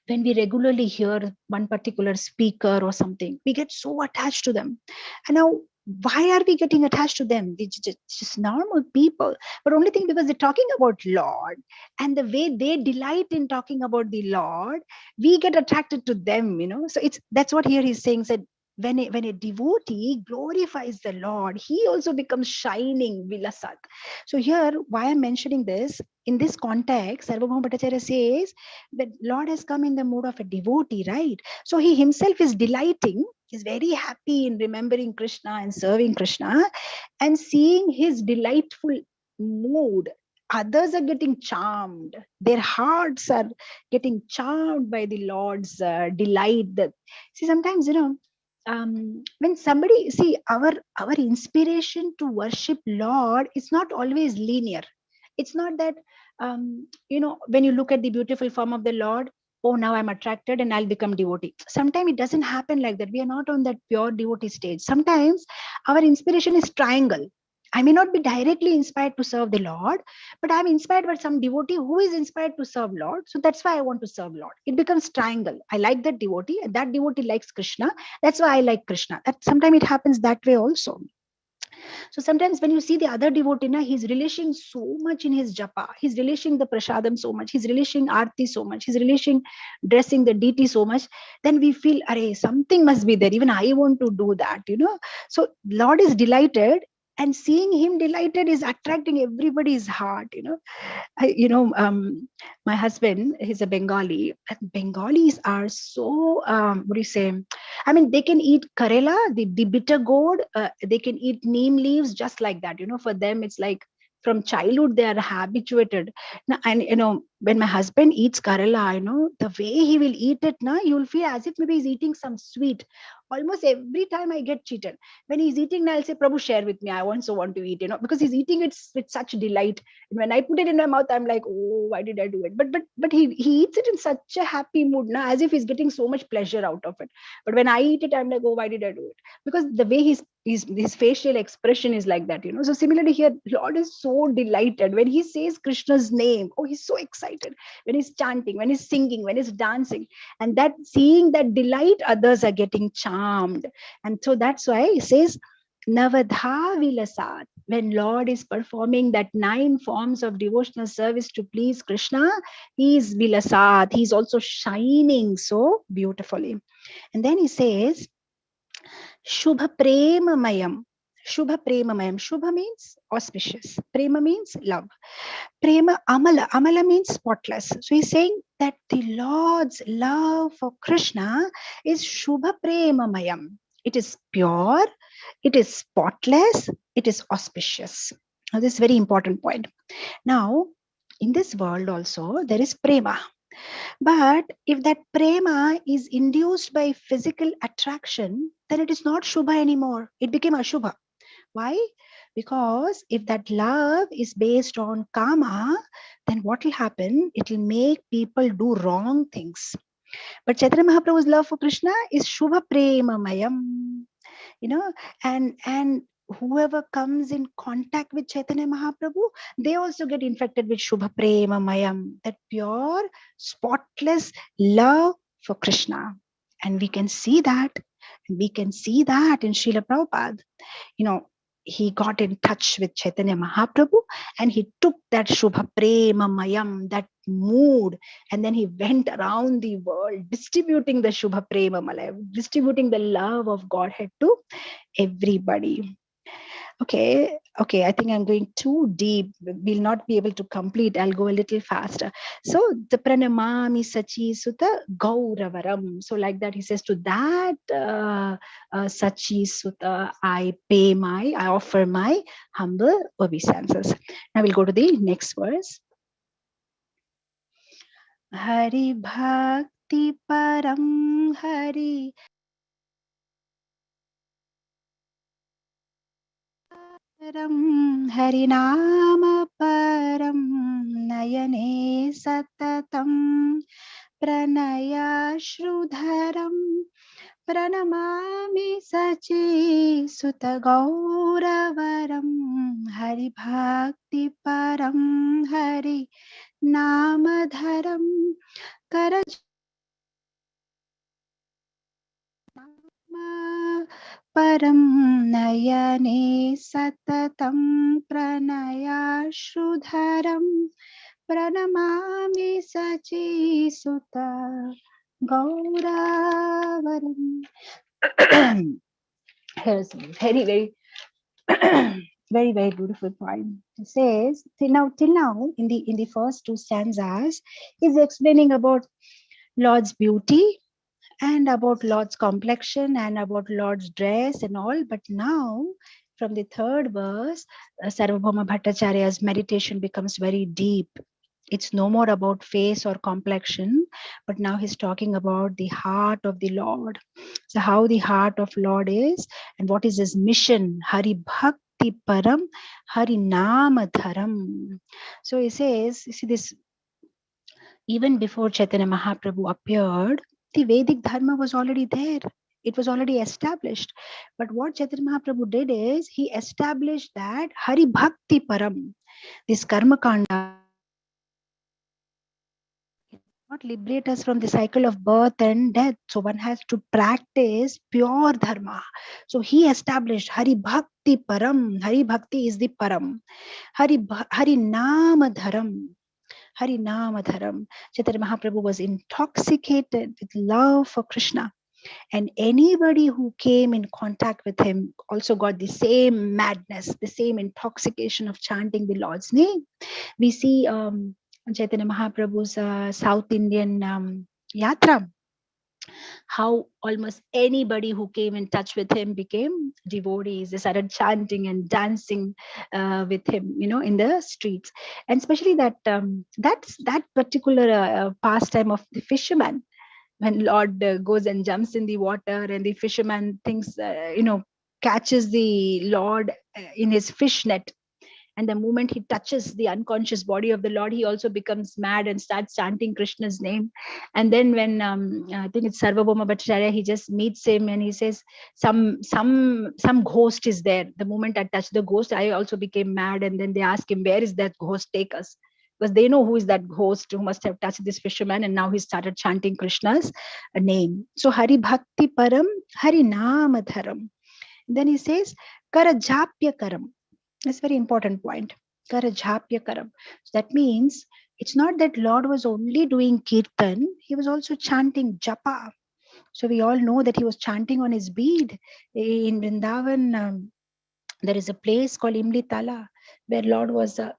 when we regularly hear one particular speaker or something, we get so attached to them. And now, why are we getting attached to them? They're just normal people, but only thing because they're talking about Lord, and the way they delight in talking about the Lord, we get attracted to them, So that's what here he's saying, said when a devotee glorifies the Lord, he also becomes shining vilasat. So here, why I'm mentioning this, in this context, Sarvabhauma Bhattacharya says that Lord has come in the mood of a devotee, right? So he himself is delighting, he's very happy in remembering Krishna and serving Krishna, and seeing his delightful mood, others are getting charmed. Their hearts are getting charmed by the Lord's delight. See, sometimes, when somebody, see, our inspiration to worship Lord is not always linear. It's not that, when you look at the beautiful form of the Lord, oh, now I'm attracted and I'll become devotee. Sometimes it doesn't happen like that. We are not on that pure devotee stage. Sometimes our inspiration is triangle. I may not be directly inspired to serve the Lord, but I'm inspired by some devotee who is inspired to serve Lord. So that's why I want to serve Lord. It becomes triangle. I like that devotee, and that devotee likes Krishna. That's why I like Krishna. That sometimes it happens that way also. So sometimes when you see the other devotee, he's relishing so much in his japa, he's relishing the prasadam so much, he's relishing aarti so much, he's relishing dressing the deity so much, then we feel, arey, something must be there. Even I want to do that, So Lord is delighted, and seeing him delighted is attracting everybody's heart, my husband, he's a Bengali, and Bengalis are so, what do you say? I mean, they can eat karela, the bitter gourd, they can eat neem leaves just like that. For them, it's like from childhood, they are habituated. Now, and, when my husband eats karela, the way he will eat it, you'll feel as if maybe he's eating some sweet. Almost every time I get cheated. When he's eating, I'll say, Prabhu, share with me. I also want to eat, because he's eating it with such delight. And when I put it in my mouth, I'm like, oh, why did I do it? But he eats it in such a happy mood, as if he's getting so much pleasure out of it. But when I eat it, I'm like, oh, why did I do it? Because the way his facial expression is like that, So similarly here, Lord is so delighted when he says Krishna's name. Oh, he's so excited when he's chanting, when he's singing, when he's dancing, and that seeing that delight, others are getting charmed. And so that's why he says Navadha Vilasat. When Lord is performing that 9 forms of devotional service to please Krishna, he is Vilasat. He's also shining so beautifully. And then he says, Shubha Prema Mayam. Shubha Prema Mayam. Shubha means auspicious. Prema means love. Prema Amala. Amala means spotless. So he's saying that the Lord's love for Krishna is Shubha Prema Mayam. It is pure, it is spotless, it is auspicious. Now, this is a very important point. Now, in this world also, there is prema. But if that prema is induced by physical attraction, then it is not Shubha anymore. It became Ashubha. Why? Because if that love is based on kama, then what will happen? It will make people do wrong things. But Chaitanya Mahaprabhu's love for Krishna is Shubha Prema Mayam. And whoever comes in contact with Chaitanya Mahaprabhu, they also get infected with Shubha Prema Mayam, that pure, spotless love for Krishna. And we can see that. We can see that in Srila Prabhupada. He got in touch with Chaitanya Mahaprabhu and he took that Shubha Prema Mayam, that mood, and then he went around the world distributing the Shubha Prema Mayam, distributing the love of Godhead to everybody. Okay, I think I'm going too deep. We'll not be able to complete. I'll go a little faster. So the Pranamami Sachi Sutta Gauravaram. So like that, he says, to that Sachi Sutta, I offer my humble obeisances. Now we'll go to the next verse. Hari Bhakti Param Hari Harinama Param Nayane Satatam Pranaya Shrudharam Pranamami Sachi Sutta Gauravaram Hari Bhakti Param Hari Namadharam Karaj param nayane satatam pranayashrudharam pranamami sachi sutta gauravaram. Here's a very very beautiful poem. It says till now in the first two stanzas is explaining about Lord's beauty and about Lord's complexion and about Lord's dress and all. But now from the third verse, Sarvabhauma Bhattacharya's meditation becomes very deep. It's no more about face or complexion, but now he's talking about the heart of the Lord. So how the heart of Lord is and what is his mission. Hari Bhakti Param, Hari Nama Dharam. So he says, you see this, even before Chaitanya Mahaprabhu appeared, the Vedic Dharma was already there. It was already established. But what Chaitanya Mahaprabhu did is, he established that Hari Bhakti Param, this Karma Kanda, not liberate us from the cycle of birth and death. So one has to practice pure dharma. So he established Hari Bhakti Param. Hari Bhakti is the Param. Hari Nama Dharam. Hari Nama Dharam. Chaitanya Mahaprabhu was intoxicated with love for Krishna. And anybody who came in contact with him also got the same madness, the same intoxication of chanting the Lord's name. We see Chaitanya Mahaprabhu's South Indian yatra, how almost anybody who came in touch with him became devotees. They started chanting and dancing with him, in the streets. And especially that particular pastime of the fisherman, when Lord goes and jumps in the water and the fisherman thinks, catches the Lord in his fish net. And the moment he touches the unconscious body of the Lord, he also becomes mad and starts chanting Krishna's name. And then when I think it's Sarvabhauma Bhattacharya, he just meets him and he says, some ghost is there. The moment I touched the ghost, I also became mad. And then they ask him, where is that ghost? Take us. Because they know who is that ghost who must have touched this fisherman. And now he started chanting Krishna's name. So Hari Bhakti Param, Hari Nama Dharam. Then he says, Kara Japya Karam. That's a very important point. Karajhapya karam. So that means it's not that Lord was only doing kirtan, he was also chanting japa. So we all know that he was chanting on his bead. In Vrindavan, there is a place called Imlitala where Lord was where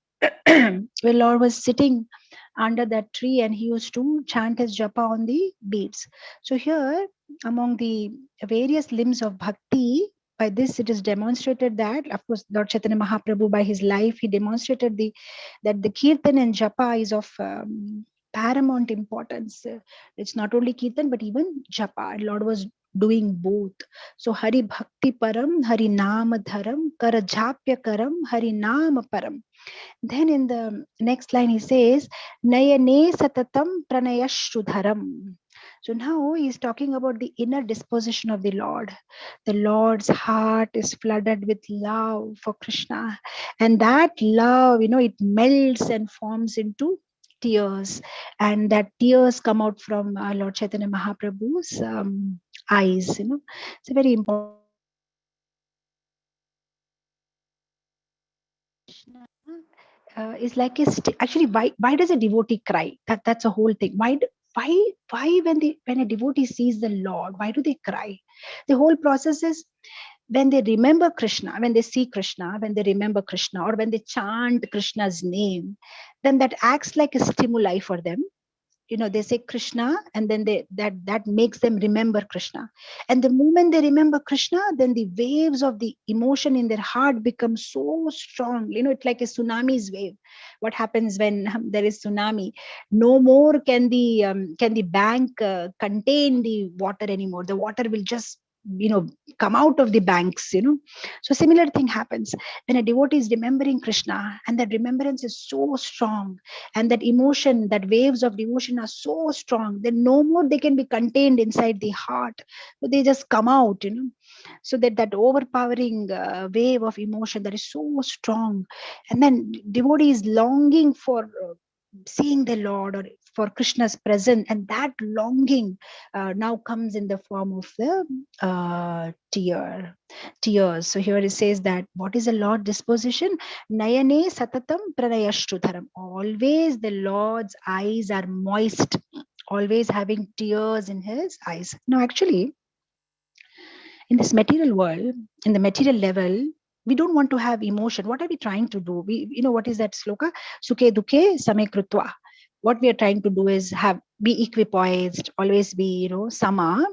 Lord was sitting under that tree and he used to chant his japa on the beads. So here, among the various limbs of bhakti, by this it is demonstrated that, of course, Lord Chaitanya Mahaprabhu, by his life, he demonstrated that the kirtan and japa is of paramount importance. It's not only kirtan but even japa. And Lord was doing both. So Hari Bhakti Param, Hari Nama Dharam, Karajhapya Karam, Hari Nama Param. Then in the next line he says, Nayane Satatam Pranayashrudharam. So now he is talking about the inner disposition of the Lord. The Lord's heart is flooded with love for Krishna. And that love, it melts and forms into tears. And that tears come out from Lord Chaitanya Mahaprabhu's eyes. It's a very important. Is like actually, why does a devotee cry? That's a whole thing. Why when a devotee sees the Lord, why do they cry? The whole process is when they remember Krishna, when they see Krishna, when they remember Krishna, or when they chant Krishna's name, then that acts like a stimuli for them. They say Krishna, and then that makes them remember Krishna. And the moment they remember Krishna, then the waves of the emotion in their heart become so strong. It's like a tsunami's wave. What happens when there is tsunami? No more can the bank contain the water anymore. The water will just come out of the banks. So similar thing happens when a devotee is remembering Krishna, and that remembrance is so strong, and that emotion, that waves of devotion are so strong, then no more they can be contained inside the heart, so they just come out. So that overpowering wave of emotion that is so strong, and then devotee is longing for seeing the Lord or for Krishna's presence, and that longing now comes in the form of the tears. So here it says that what is the Lord's disposition? Nayane satatam pranayashtudharam. Always the Lord's eyes are moist, always having tears in his eyes. Now actually, in this material world, in the material level, we don't want to have emotion. What are we trying to do? What is that sloka? Sukhe dukhe same krutva. What we are trying to do is be equipoised, always be, sama.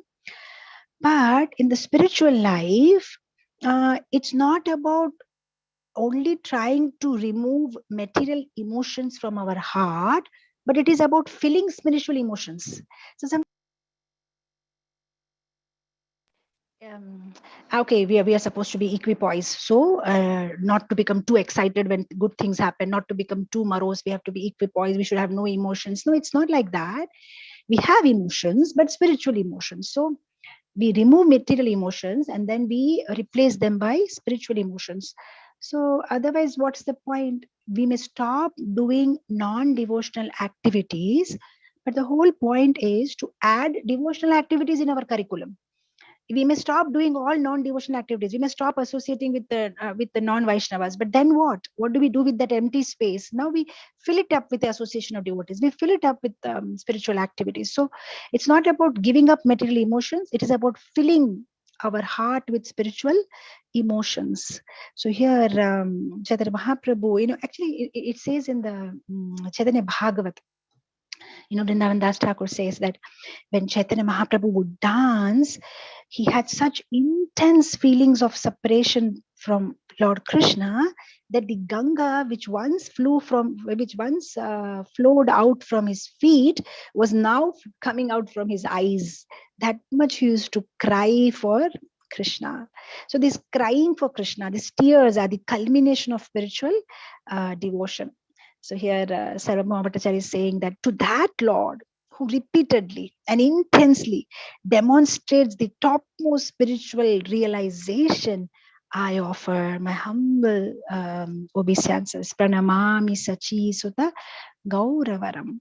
But in the spiritual life, it's not about only trying to remove material emotions from our heart, but it is about filling spiritual emotions. So okay, we are supposed to be equipoised, so not to become too excited when good things happen, not to become too morose. We have to be equipoised. We should have no emotions. No, it's not like that. We have emotions, but spiritual emotions. So we remove material emotions and then we replace them by spiritual emotions. So otherwise, what's the point? We may stop doing non-devotional activities, but the whole point is to add devotional activities in our curriculum. We may stop doing all non-devotional activities. We may stop associating with the non-Vaishnavas. But then what? What do we do with that empty space? Now we fill it up with the association of devotees. We fill it up with spiritual activities. So it's not about giving up material emotions. It is about filling our heart with spiritual emotions. So here, Chaitanya Mahaprabhu, actually it says in the Chaitanya Bhagavat, Vrindavan Das Thakur says that when Chaitanya Mahaprabhu would dance, he had such intense feelings of separation from Lord Krishna that the Ganga, which once flowed out from his feet, was now coming out from his eyes. That much he used to cry for Krishna. So this crying for Krishna, these tears are the culmination of spiritual devotion. So here Sarvabhauma Bhattacharya is saying that to that Lord who repeatedly and intensely demonstrates the topmost spiritual realization, I offer my humble obeisances. Pranamami Sachi Sutta Gauravaram.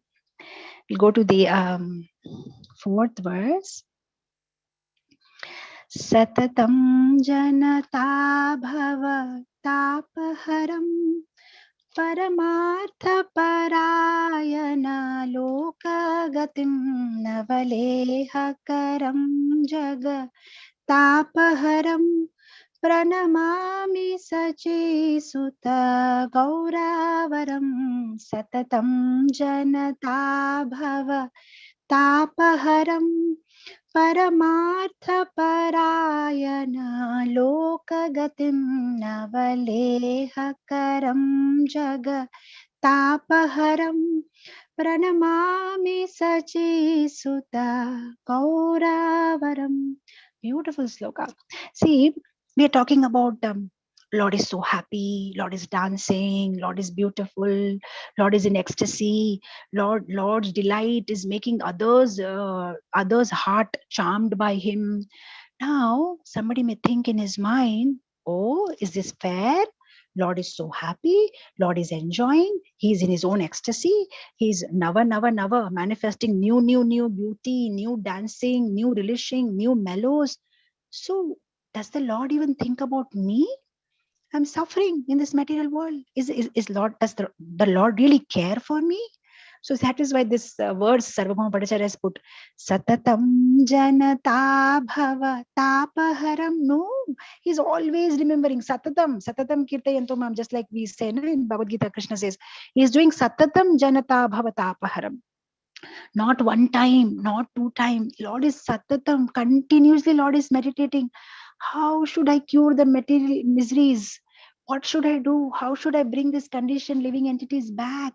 We'll go to the fourth verse. Satatam janata bhava tapaharam Paramartha parayana lokagatim navaleha karam jaga tapaharam pranamami sachi sutta gauravaram satatam janata bhava tapaharam Paramartha parayana lokagatim navaleha karam jaga tapaharam pranamami sachi sutta gauravaram. Beautiful sloka. See, we are talking about Lord is so happy, Lord is dancing, Lord is beautiful, Lord is in ecstasy, Lord's delight is making others heart charmed by him. Now somebody may think in his mind, oh, is this fair? Lord is so happy, Lord is enjoying, he's in his own ecstasy, he's nava manifesting new beauty, new dancing, new relishing, new mellows. So does the Lord even think about me? I'm suffering in this material world. Does the Lord really care for me? So that is why this verse Sarvabhauma Bhattacharya has put Satatam Janata Bhava Tapaharam. No, he's always remembering Satatam Kirtayantomam, just like we say in Bhagavad Gita. Krishna says he is doing Satatam Janata Bhava Tapaharam. Not one time, not two times. Lord is Satatam, continuously Lord is meditating. How should I cure the material miseries? What should I do? How should I bring this conditioned living entities back?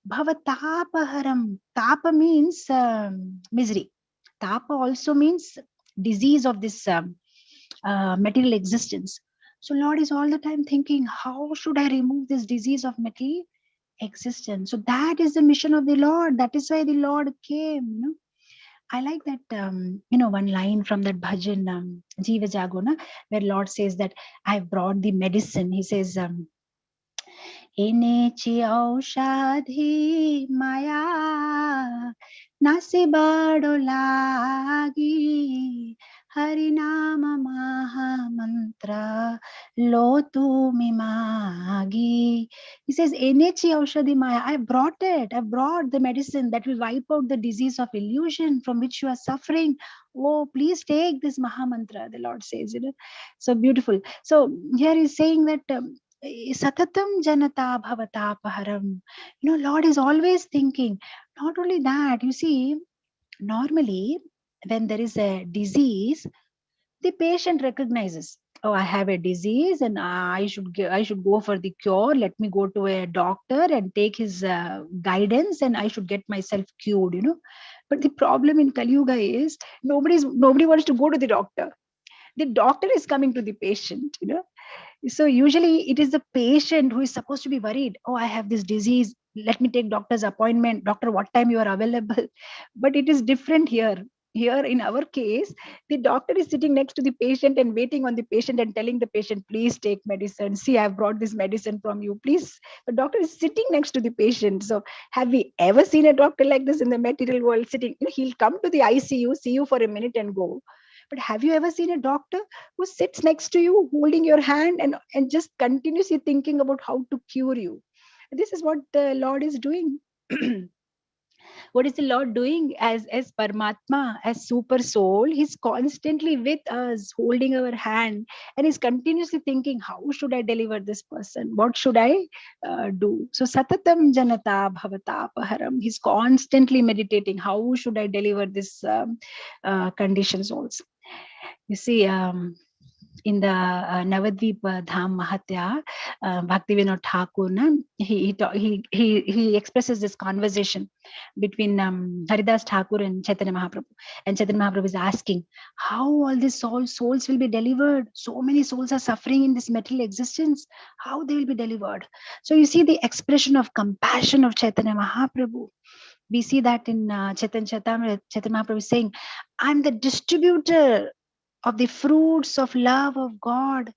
Bhavatapaharam. Tapa means misery. Tapa also means disease of this material existence. So Lord is all the time thinking, how should I remove this disease of material existence? So that is the mission of the Lord. That is why the Lord came. I like that, one line from that bhajan, Jiva Jagona, where Lord says that I've brought the medicine. He says, Enechi aushadhi maya nase bado lagi harinama maha mantra lotu mimagi. He says, Enechi aushadhi maya. I brought it. I brought the medicine that will wipe out the disease of illusion from which you are suffering. Oh, please take this maha mantra. The Lord says, so beautiful. So here he's saying that. Satatam janata bhavatapaharam. Lord is always thinking. Not only that, you see, normally when there is a disease, the patient recognizes, oh, I have a disease and I should go for the cure. Let me go to a doctor and take his guidance and I should get myself cured, But the problem in Kali Yuga is nobody wants to go to the doctor. The doctor is coming to the patient, So usually it is the patient who is supposed to be worried. Oh, I have this disease. Let me take doctor's appointment. Doctor, what time you are available? But it is different here. Here in our case, the doctor is sitting next to the patient and waiting on the patient and telling the patient, please take medicine. See, I've brought this medicine from you. Please. The doctor is sitting next to the patient. So have we ever seen a doctor like this in the material world sitting? He'll come to the ICU, see you for a minute and go. But have you ever seen a doctor who sits next to you, holding your hand and just continuously thinking about how to cure you? This is what the Lord is doing. What is the Lord doing as Paramatma, as super soul? He's constantly with us, holding our hand, and he's continuously thinking, how should I deliver this person? What should I do? So Satatam Janata Bhavatapaharam. He's constantly meditating, how should I deliver this conditions also? You see, in the Navadvip Dham Mahatya, Bhaktivinoda Thakur, he expresses this conversation between Haridas Thakur and Chaitanya Mahaprabhu. And Chaitanya Mahaprabhu is asking, how all these souls will be delivered? So many souls are suffering in this material existence. How they will be delivered? So you see the expression of compassion of Chaitanya Mahaprabhu. We see that in Chaitanya Mahaprabhu is saying, I'm the distributor of the fruits of love of God,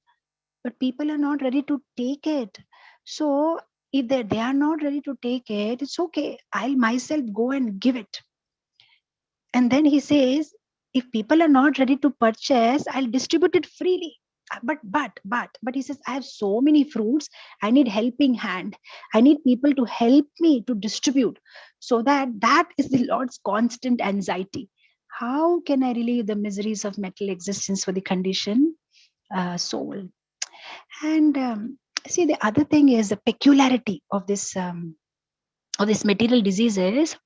but people are not ready to take it. So if they are not ready to take it, it's okay. I'll myself go and give it. And then he says, if people are not ready to purchase, I'll distribute it freely. But he says, I have so many fruits. I need helping hand. I need people to help me to distribute. So that is the Lord's constant anxiety. How can I relieve the miseries of material existence for the conditioned soul? And see, the other thing is the peculiarity of this material diseases.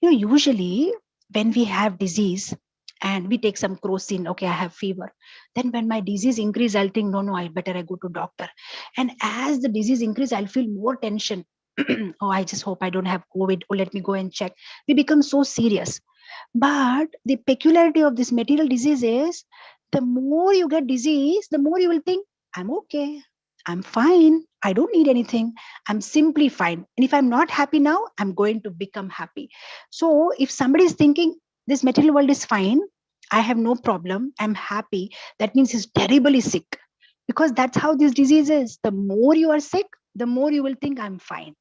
Usually when we have disease and we take some crocin, okay, I have fever. Then when my disease increase, I'll think, no, I go to doctor. And as the disease increase, I'll feel more tension. Oh, I just hope I don't have COVID. Oh, let me go and check. We become so serious. But the peculiarity of this material disease is, the more you get disease, the more you will think, I'm okay. I'm fine. I don't need anything. I'm simply fine. And if I'm not happy now, I'm going to become happy. So if somebody is thinking this material world is fine, I have no problem, I'm happy, that means he's terribly sick. Because that's how this disease is. The more you are sick, the more you will think I'm fine.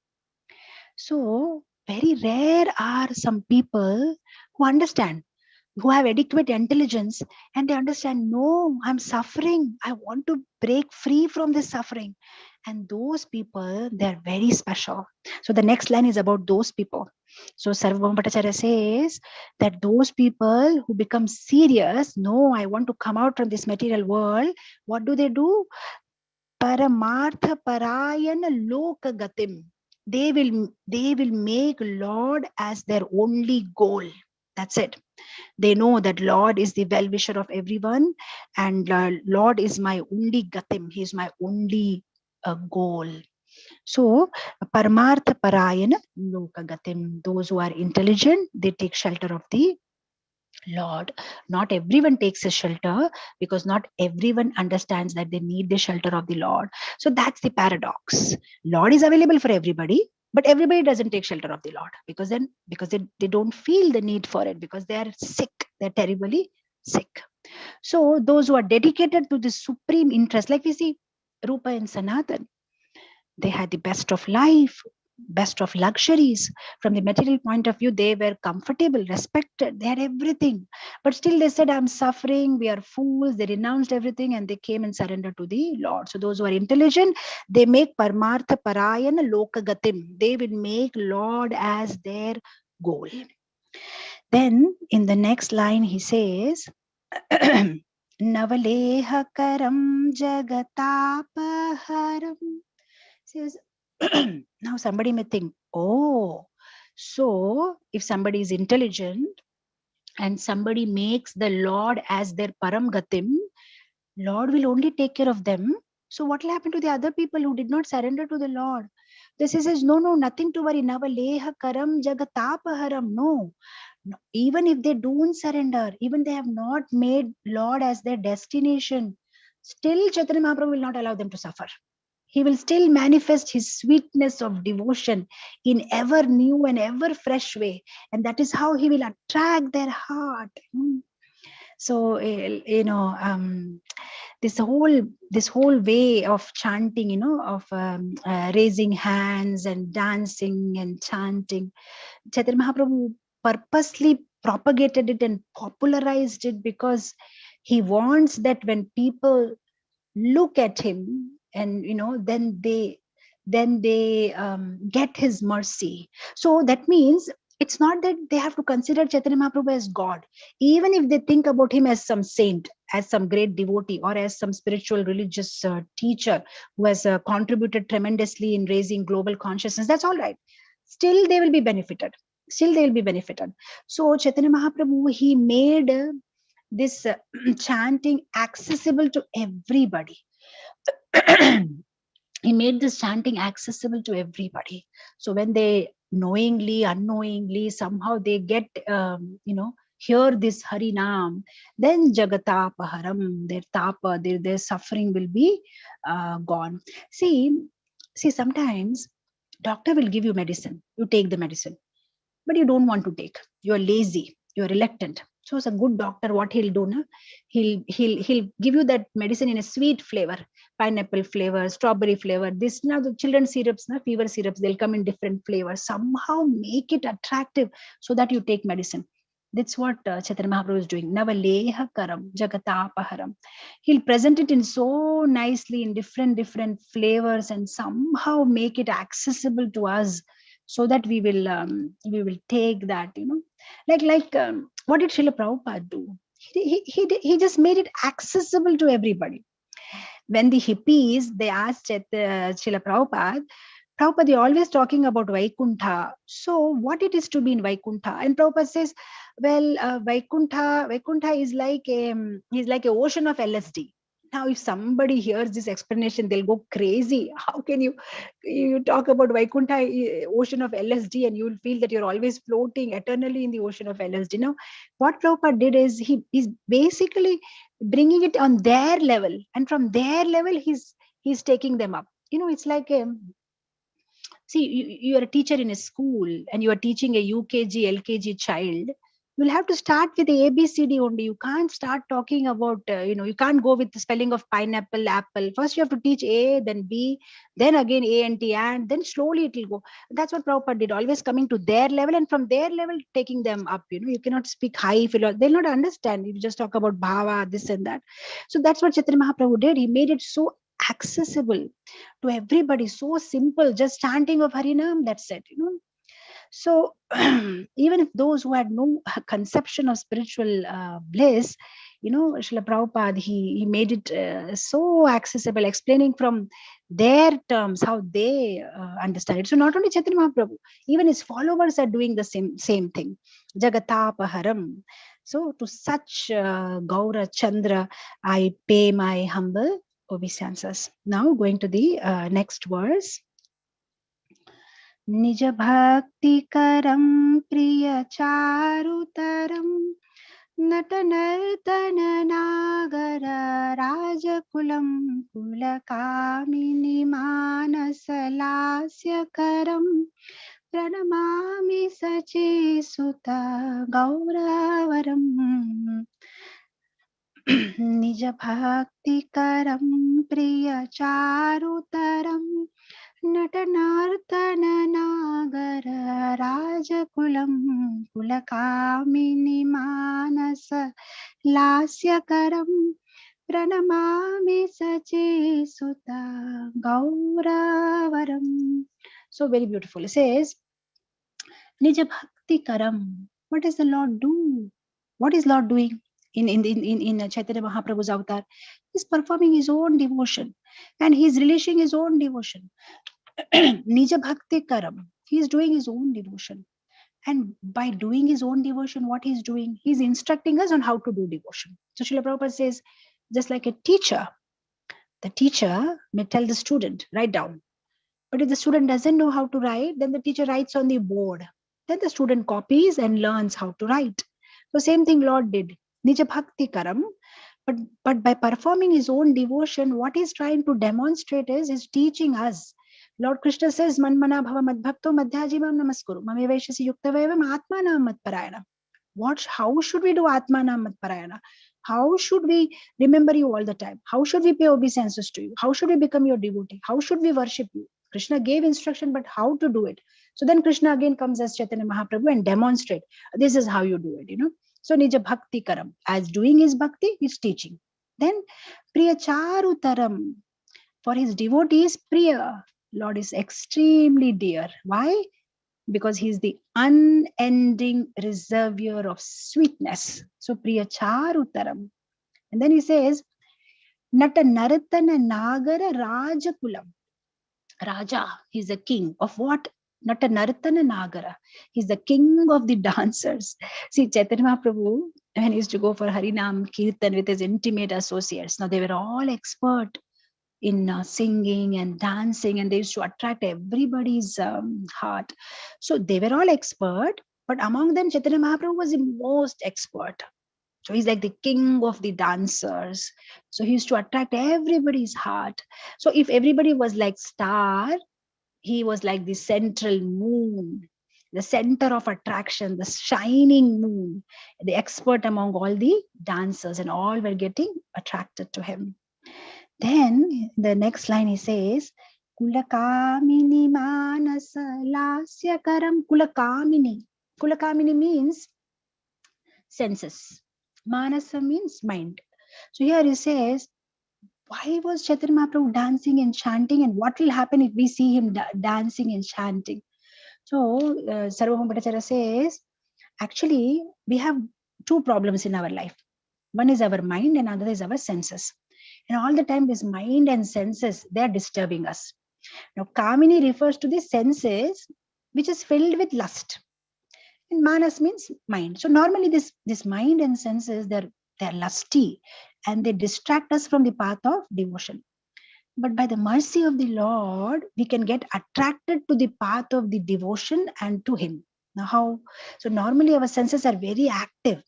So very rare are some people who understand, who have adequate intelligence, and they understand, no, I'm suffering. I want to break free from this suffering. And those people, they're very special. So the next line is about those people. So Sarvabhauma Bhattacharya says that those people who become serious, no, I want to come out from this material world. What do? Paramartha Parayana Loka Gatim. They will make Lord as their only goal. That's it. They know that Lord is the well-wisher of everyone, and Lord is my only gatim. He is my only goal. So, Paramartha Parayana Loka Gatim. Those who are intelligent, they take shelter of the Lord. Not everyone takes a shelter, because not everyone understands that they need the shelter of the Lord. So that's the paradox. Lord is available for everybody, but everybody doesn't take shelter of the Lord, because they don't feel the need for it, because they are sick. They're terribly sick. So those who are dedicated to the supreme interest, like we see Rupa and Sanatan, They had the best of life, best of luxuries. From the material point of view, they were comfortable, respected, they had everything. But still they said, I'm suffering, we are fools. They renounced everything and they came and surrendered to the Lord. So those who are intelligent, they make Paramartha Parayana Lokagatim. They will make Lord as their goal. Then in the next line he says, Navaleha Karam Jagatapaharam. Says, now somebody may think, oh, so if somebody is intelligent and somebody makes the Lord as their Param Gatim, Lord will only take care of them. So what will happen to the other people who did not surrender to the Lord? This says, no, nothing to worry. Navaleha Karam Jagatapaharam. No. Even if they don't surrender, even they have not made Lord as their destination, still Chaitanya Mahaprabhu will not allow them to suffer. He will still manifest his sweetness of devotion in ever new and ever fresh way. And that is how he will attract their heart. So, this whole way of chanting, of raising hands and dancing and chanting, Chaitanya Mahaprabhu purposely propagated it and popularized it because he wants that when people look at him and then they get his mercy. So that means it's not that they have to consider Chaitanya Mahaprabhu as God. Even if they think about him as some saint, as some great devotee, or as some spiritual religious teacher who has contributed tremendously in raising global consciousness, that's all right. Still they will be benefited. So Chaitanya Mahaprabhu, he made this chanting accessible to everybody. He made this chanting accessible to everybody. So when they knowingly, unknowingly, somehow they get, hear this Hari Nam, then Jagatapaharam, their tapa, their suffering will be gone. See, sometimes doctor will give you medicine. You take the medicine, but you don't want to take. You are lazy. You are reluctant. So as a good doctor, what he'll do, he'll give you that medicine in a sweet flavor, pineapple flavor, strawberry flavor. This now the children's syrups, fever syrups, they'll come in different flavors. Somehow make it attractive so that you take medicine. That's what Chaitanya Mahaprabhu is doing. Navaleha karam jagatapaharam. He'll present it in so nicely in different flavors and somehow make it accessible to us, so that we will take that, like what did Srila Prabhupada do? He just made it accessible to everybody. When the hippies, they asked Srila Prabhupada, you're always talking about Vaikuntha. So what it is to be in Vaikuntha? And Prabhupada says, well, Vaikuntha is like an ocean of LSD. Now, if somebody hears this explanation, they'll go crazy. How can you talk about Vaikuntha, ocean of LSD, and you'll feel that you're always floating eternally in the ocean of LSD? Now, what Prabhupada did is he's basically bringing it on their level, and from their level, he's taking them up. It's like you are a teacher in a school and you are teaching a UKG, LKG child. You'll have to start with the ABCD only. You can't start talking about, you can't go with the spelling of pineapple, apple. First you have to teach A, then B, then again A and T, and then slowly it will go. That's what Prabhupada did, always coming to their level and from their level taking them up. You cannot speak high philosophy. They'll not understand. You just talk about bhava, this and that. So that's what Chaitanya Mahaprabhu did. He made it so accessible to everybody, so simple, just chanting of Harinam, that's it. So even if those who had no conception of spiritual bliss, Srila Prabhupada, he made it so accessible, explaining from their terms how they understand it. So not only Chaitanya Mahaprabhu, even his followers are doing the same thing. Jagatapaharam. So to such Gaura Chandra, I pay my humble obeisances. Now going to the next verse. निज भक्ति करम प्रिय चारुतरम नट नर्तन नागर राजकुलम कुलकामिनी मानस लास्य करम प्रणमामि सचि सुत गौरवरम निज भक्ति करम प्रिय चारुतरम नटनार्तन नागर राजकुलं कुलकामिनी मानस लास्यकरं प्रणमामि सचि सुता गौरवरम. So very beautiful. It says Nija Bhakti Karam. What does the Lord do? What is Lord doing in Chaitanya Mahaprabhu's avatar? He's performing his own devotion and he's relishing his own devotion. Nija Bhakti Karam. He is doing his own devotion. And by doing his own devotion, what he's doing, he's instructing us on how to do devotion. So Srila Prabhupada says, just like a teacher, the teacher may tell the student, write down. But if the student doesn't know how to write, then the teacher writes on the board. Then the student copies and learns how to write. So same thing Lord did. Nija Bhakti Karam. But by performing his own devotion, what he's trying to demonstrate is he's teaching us. Lord Krishna says, Manmana bhava madbhakto madhyajimam namaskuru. Mameveshasi yuktavevam atmanam matparayana. How should we do atmanam matparayana? How should we remember you all the time? How should we pay obeisances to you? How should we become your devotee? How should we worship you? Krishna gave instruction, but how to do it? So then Krishna again comes as Chaitanya Mahaprabhu and demonstrate, this is how you do it, So Nija Bhakti Karam, as doing his bhakti, he's teaching. Then Priya Charu Taram, for his devotees, Priya, Lord is extremely dear. Why? Because he's the unending reservoir of sweetness. So Priya Charu Taram. And then he says, Nata Naratana Nagara Rajakulam. Raja, he's the king of what? Nata Naratana Nagara. He's the king of the dancers. See, Chaitanya Mahaprabhu, when he used to go for Harinam Kirtan with his intimate associates, now they were all expert in singing and dancing, and they used to attract everybody's heart. So they were all expert, but among them, Chaitanya Mahaprabhu was the most expert. So he's like the king of the dancers. So he used to attract everybody's heart. So if everybody was like star, he was like the central moon, the center of attraction, the shining moon, the expert among all the dancers, and all were getting attracted to him. Then the next line he says, Kulakamini manasa lasyakaram. Kulakamini. Kulakamini means senses. Manasa means mind. So here he says, why was Chaitanya Mahaprabhu dancing and chanting, and what will happen if we see him dancing and chanting? So Sarvabhauma Bhattacharya says, actually, we have two problems in our life. One is our mind and another is our senses. And all the time, this mind and senses, they are disturbing us. Now, Kamini refers to the senses, which is filled with lust. And Manas means mind. So normally this mind and senses, they're lusty and they distract us from the path of devotion. But by the mercy of the Lord, we can get attracted to the path of the devotion and to him. Now how? So normally our senses are very active,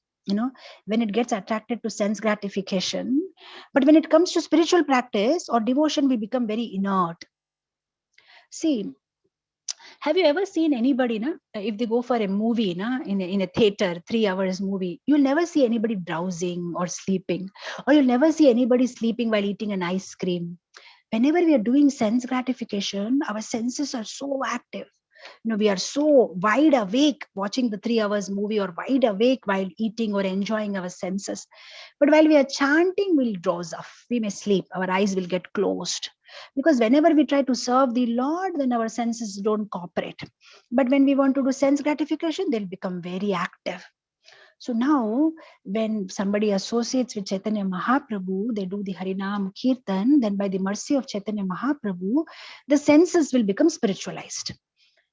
when it gets attracted to sense gratification. But when it comes to spiritual practice or devotion, we become very inert. See, have you ever seen anybody, if they go for a movie, in a theater, 3 hours movie, you'll never see anybody drowsing or sleeping, or you'll never see anybody sleeping while eating an ice cream. Whenever we are doing sense gratification, our senses are so active. We are so wide awake watching the 3 hours movie, or wide awake while eating or enjoying our senses. But while we are chanting, we'll doze off. We may sleep. Our eyes will get closed. Because whenever we try to serve the Lord, then our senses don't cooperate. But when we want to do sense gratification, they'll become very active. So now, when somebody associates with Chaitanya Mahaprabhu, they do the Harinam Kirtan, then by the mercy of Chaitanya Mahaprabhu, the senses will become spiritualized.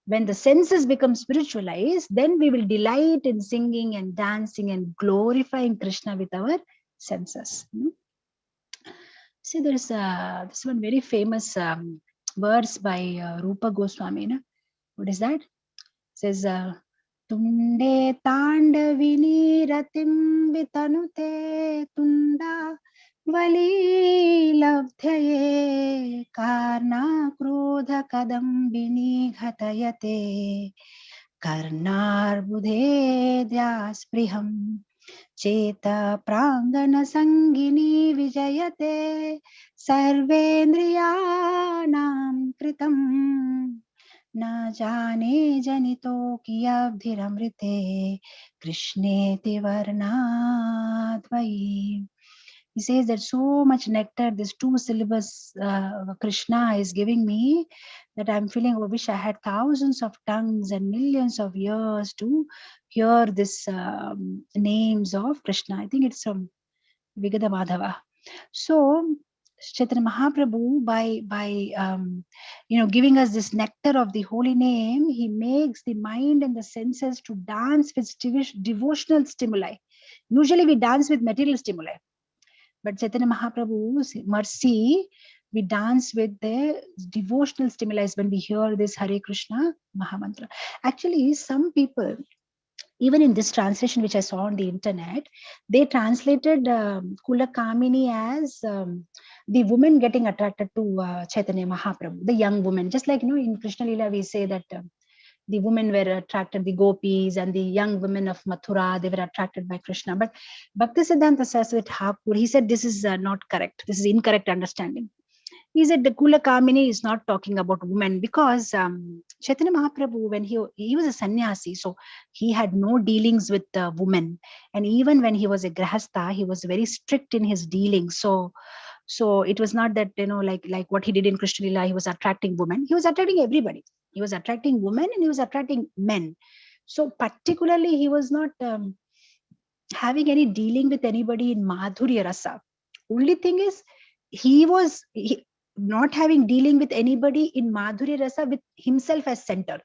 When the senses become spiritualized, then we will delight in singing and dancing and glorifying Krishna with our senses. See, there is this one very famous verse by Rupa Goswami. What is that? It says, Tunde Tandavini Ratim Vitanute Tunda Vali Labdhaye Karna Krodha Kadambini Ghatayate Karnar Budhe Dhyaspriham Cheta prangana sangini vijayate sarvendriyanam kritam na jane janito kiyabdhiramrite krishneti varnadvai. He says that so much nectar, this 2 syllables Krishna is giving me, that I'm feeling, I wish I had thousands of tongues and millions of ears to hear this names of Krishna. I think it's from Vigada Madhava. So Chaitanya Mahaprabhu, by giving us this nectar of the holy name, he makes the mind and the senses to dance with devotional stimuli. Usually we dance with material stimuli, but Chaitanya Mahaprabhu's mercy, we dance with the devotional stimuli when we hear this Hare Krishna Mahamantra. Actually, some people, even in this translation which I saw on the internet, they translated Kula Kamini as the woman getting attracted to Chaitanya Mahaprabhu, the young woman. Just like, in Krishna Lila we say that the women were attracted, the gopis and the young women of Mathura, they were attracted by Krishna. But Bhaktisiddhanta Saraswati Thakur, he said this is not correct. This is incorrect understanding. He said the Kula Kamini is not talking about women, because Chaitanya Mahaprabhu, when he was a sannyasi, so he had no dealings with women. And even when he was a grahastha, he was very strict in his dealings. So it was not that, like what he did in Krishna Lila, he was attracting women. He was attracting everybody. He was attracting women and he was attracting men. So particularly, he was not having any dealing with anybody in Madhurya Rasa. Only thing is, he was not having dealing with anybody in Madhurya Rasa with himself as center.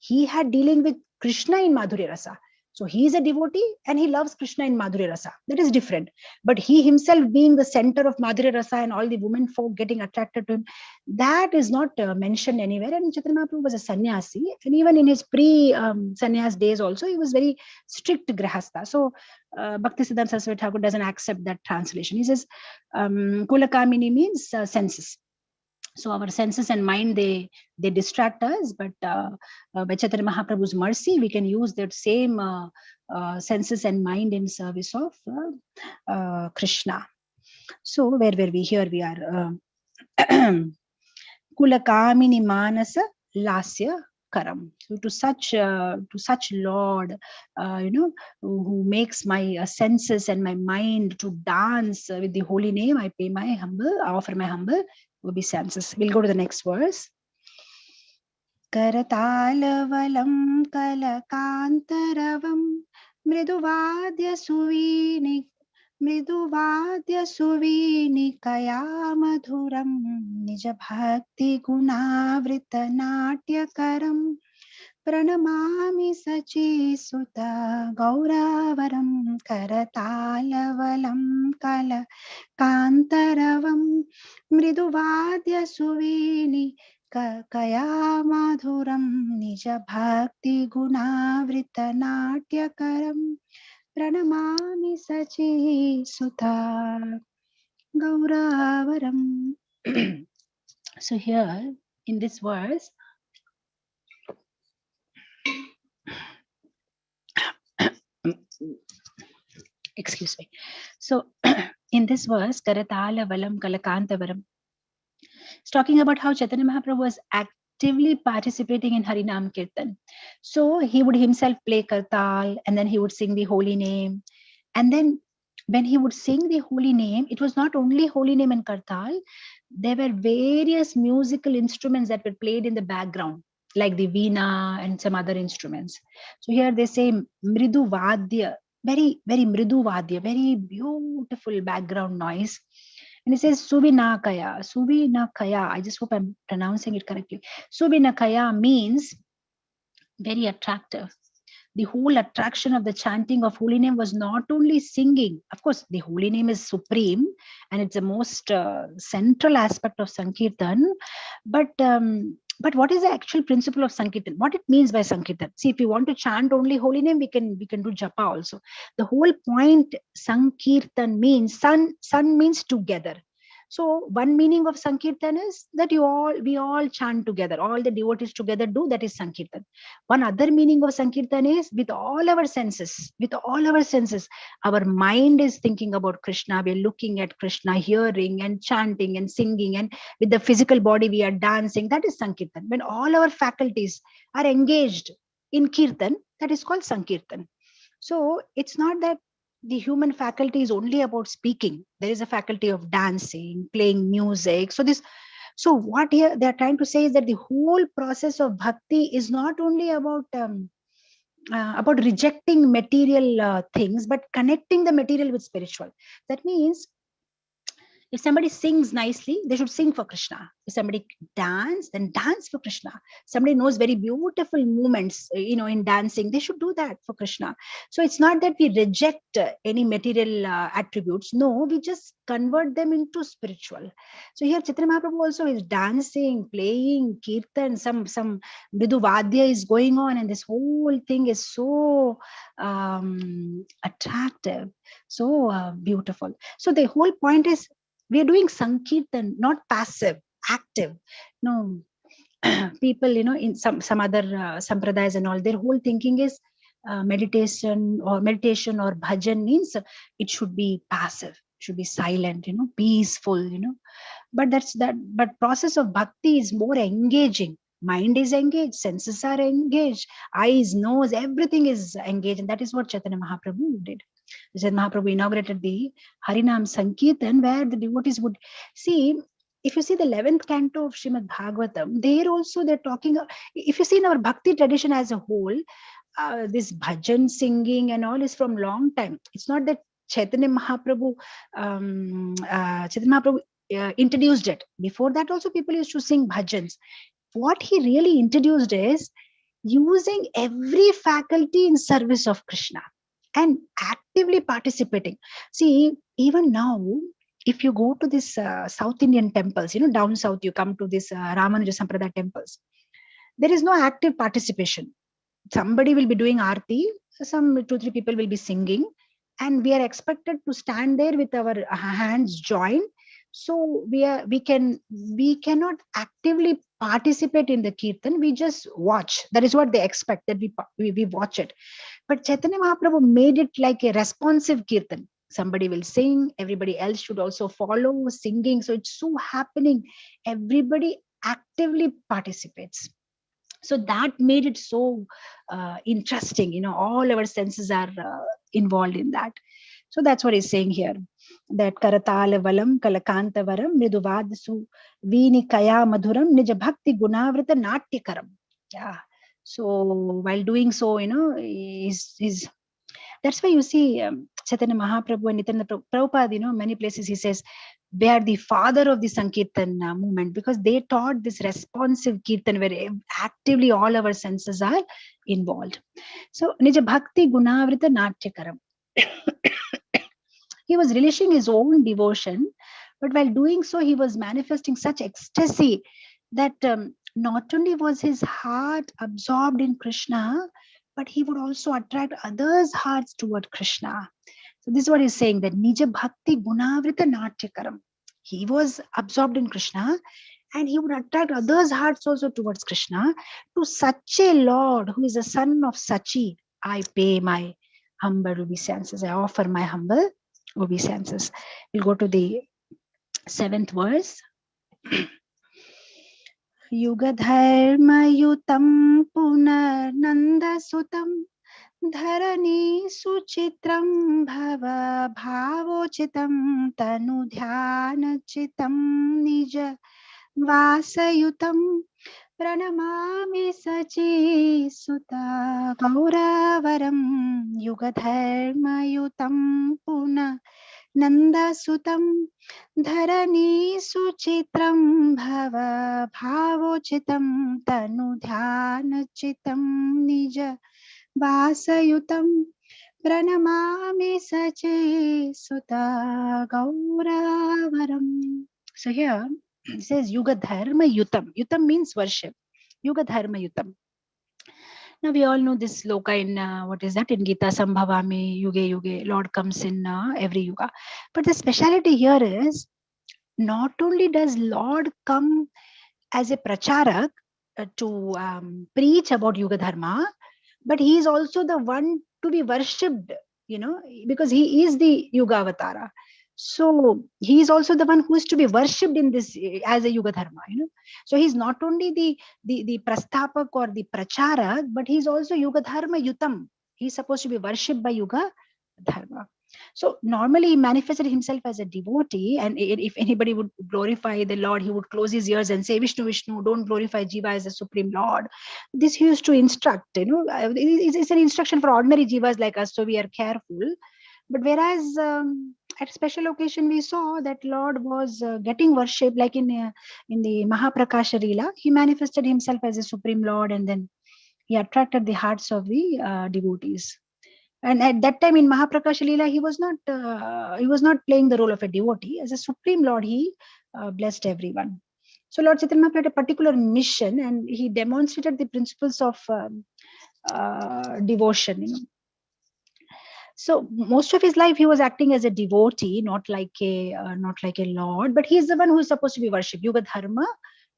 He had dealing with Krishna in Madhurya Rasa. So he is a devotee and he loves Krishna in Madhurya Rasa. That is different. But he himself being the center of Madhurya Rasa and all the women folk getting attracted to him, that is not mentioned anywhere. And Chaitanya Mahaprabhu was a sannyasi. And even in his pre-sannyas days also, he was very strict grahastha. So Bhaktisiddhanta Saraswati Thakur doesn't accept that translation. He says, Kula Kamini means senses. So our senses and mind, they distract us, but by Chaitanya Mahaprabhu's mercy, we can use that same senses and mind in service of Krishna. So where were we? Here we are. Kula Kamini Manasa Lasya Karam. So to such Lord, who makes my senses and my mind to dance with the holy name, I offer my humble obeisances. We'll go to the next verse. Karatala-valam kalakantaravam mriduvadya suvini kaya madhuram nija bhakti gunavrita natyakaram pranamami sachi sutta gauravaram karatala-valam kalakantaravam mriduvadya suvini kaya madhuram nija bhakti gunavrita natyakaram pranamami sachi sutta gauravaram. So here in this verse, excuse me. So in this verse, Karatala Valam Kalakantavaram, it's talking about how Chaitanya Mahaprabhu was actively participating in Harinam Kirtan. So he would himself play Kartal and then he would sing the holy name. And then when he would sing the holy name, it was not only holy name and Kartal, there were various musical instruments that were played in the background, like the veena and some other instruments. So here they say Mridu Vadya, very, very Mridu Vadya, very beautiful background noise. And it says Suvinakaya. Suvinakaya. I just hope I'm pronouncing it correctly. Suvinakaya means very attractive. The whole attraction of the chanting of holy name was not only singing. Of course, the holy name is supreme and it's the most central aspect of Sankirtan. But what is the actual principle of Sankirtan? What it means by Sankirtan? See, if you want to chant only holy name, we can do japa also. The whole point Sankirtan means, sun means together. So one meaning of Sankirtan is that we all chant together, all the devotees together do, that is Sankirtan. One other meaning of Sankirtan is with all our senses, our mind is thinking about Krishna, we're looking at Krishna, hearing and chanting and singing, and with the physical body we are dancing, that is Sankirtan. When all our faculties are engaged in Kirtan, that is called Sankirtan. So it's not that the human faculty is only about speaking. There is a faculty of dancing, playing music. So what here they are trying to say is that the whole process of bhakti is not only about rejecting material things, but connecting the material with spiritual. That means if somebody sings nicely, they should sing for Krishna. If somebody dance, then dance for Krishna. Somebody knows very beautiful movements, in dancing, they should do that for Krishna. So it's not that we reject any material attributes. No, we just convert them into spiritual. So here Chaitanya Mahaprabhu also is dancing, playing kirtan, some Mridu Vadya is going on, and this whole thing is so attractive, so beautiful. So the whole point is, we are doing Sankirtan, not passive, active. No, people, in some other sampradayas and all, their whole thinking is meditation or bhajan means it should be passive, should be silent, peaceful, But but process of bhakti is more engaging. Mind is engaged, senses are engaged, eyes, nose, everything is engaged, and that is what Chaitanya Mahaprabhu did. Chaitanya Mahaprabhu inaugurated the Harinam Sankirtan, where the devotees would see. If you see the 11th canto of Srimad Bhagavatam, there also they're talking. If you see in our bhakti tradition as a whole, this bhajan singing and all is from long time. It's not that Chaitanya Mahaprabhu introduced it. Before that also people used to sing bhajans. What he really introduced is using every faculty in service of Krishna and actively participating. See, even now, if you go to this South Indian temples, down south, you come to this Ramanuja Sampradaya temples, there is no active participation. Somebody will be doing arti, some 2-3 people will be singing, and we are expected to stand there with our hands joined. So we cannot actively participate in the kirtan. We just watch. That is what they expect, that we watch it. But Chaitanya Mahaprabhu made it like a responsive kirtan. Somebody will sing, everybody else should also follow singing. So it's so happening. Everybody actively participates. So that made it so interesting. All our senses are involved in that. So that's what he's saying here, that karatala valam kalakanta varam mriduvadasu vini kaya madhuram nija bhakti gunavrita natyakaram. Yeah. So while doing so, is that's why you see Chaitanya Mahaprabhu and Nityananda Prabhupada, many places he says they are the father of the Sankirtan movement, because they taught this responsive Kirtan where actively all our senses are involved. So Nija Bhakti Gunavrita Natyakaram. He was relishing his own devotion, but while doing so, he was manifesting such ecstasy that not only was his heart absorbed in Krishna, but he would also attract others' hearts toward Krishna. So this is what he's saying, that Nija Bhakti Gunavrita Natyakaram. He was absorbed in Krishna, and he would attract others' hearts also towards Krishna. To such a Lord who is the son of Sachi, I pay my humble obeisances. I offer my humble obeisances. We'll go to the 7th verse. Yugadharmayutam punarnanda sutam dharani suchitram bhava bhavochitam tanu dhyanachitam nija vasayutam pranamami sachi sutta gauravaram yugadharmayutam puna nanda sutam dharani suchitram bhava bhavochitam tanu dhyanachitam nija vasayutam pranamami sache sutta gauravaram. So here it says Yuga Dharma Yutam. Yutam means worship. Yuga Dharma Yutam. Now we all know this sloka in what is that in Gita, Sambhavami Yuge Yuge. Lord comes in every yuga. But the speciality here is not only does Lord come as a pracharak to preach about Yuga Dharma, but he is also the one to be worshipped, because he is the Yuga Avatara. So he is also the one who is to be worshipped in this as a Yuga Dharma, So he's not only the Prastapak or the Pracharak, but he's also Yuga Dharma Yutam. He's supposed to be worshipped by Yuga Dharma. So normally he manifested himself as a devotee, and if anybody would glorify the Lord, he would close his ears and say, Vishnu, Vishnu, don't glorify Jiva as the Supreme Lord. This he used to instruct, it's an instruction for ordinary Jivas like us, so we are careful. But whereas at special occasion we saw that Lord was getting worshipped, like in the Mahaprakasha Leela, he manifested himself as a Supreme Lord, and then he attracted the hearts of the devotees. And at that time in Mahaprakasha Leela, he was not playing the role of a devotee. As a Supreme Lord, he blessed everyone. So Lord Chaitanya Mahaprabhu had a particular mission, and he demonstrated the principles of devotion. So most of his life he was acting as a devotee, not like a lord, but he is the one who is supposed to be worshipped, Yuga Dharma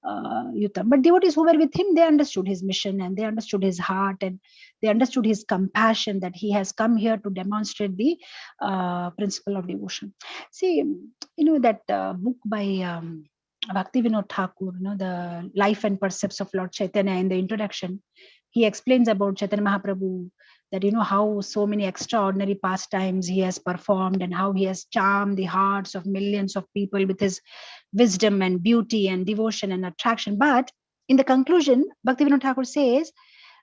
Yutam. But devotees who were with him, they understood his mission, and they understood his heart, and they understood his compassion, that he has come here to demonstrate the principle of devotion. See, that book by Bhakti Vinod Thakur, the Life and Percepts of Lord Chaitanya, in the introduction, he explains about Chaitanya Mahaprabhu, that how so many extraordinary pastimes he has performed, and how he has charmed the hearts of millions of people with his wisdom and beauty and devotion and attraction. But in the conclusion, Bhaktivinoda Thakur says,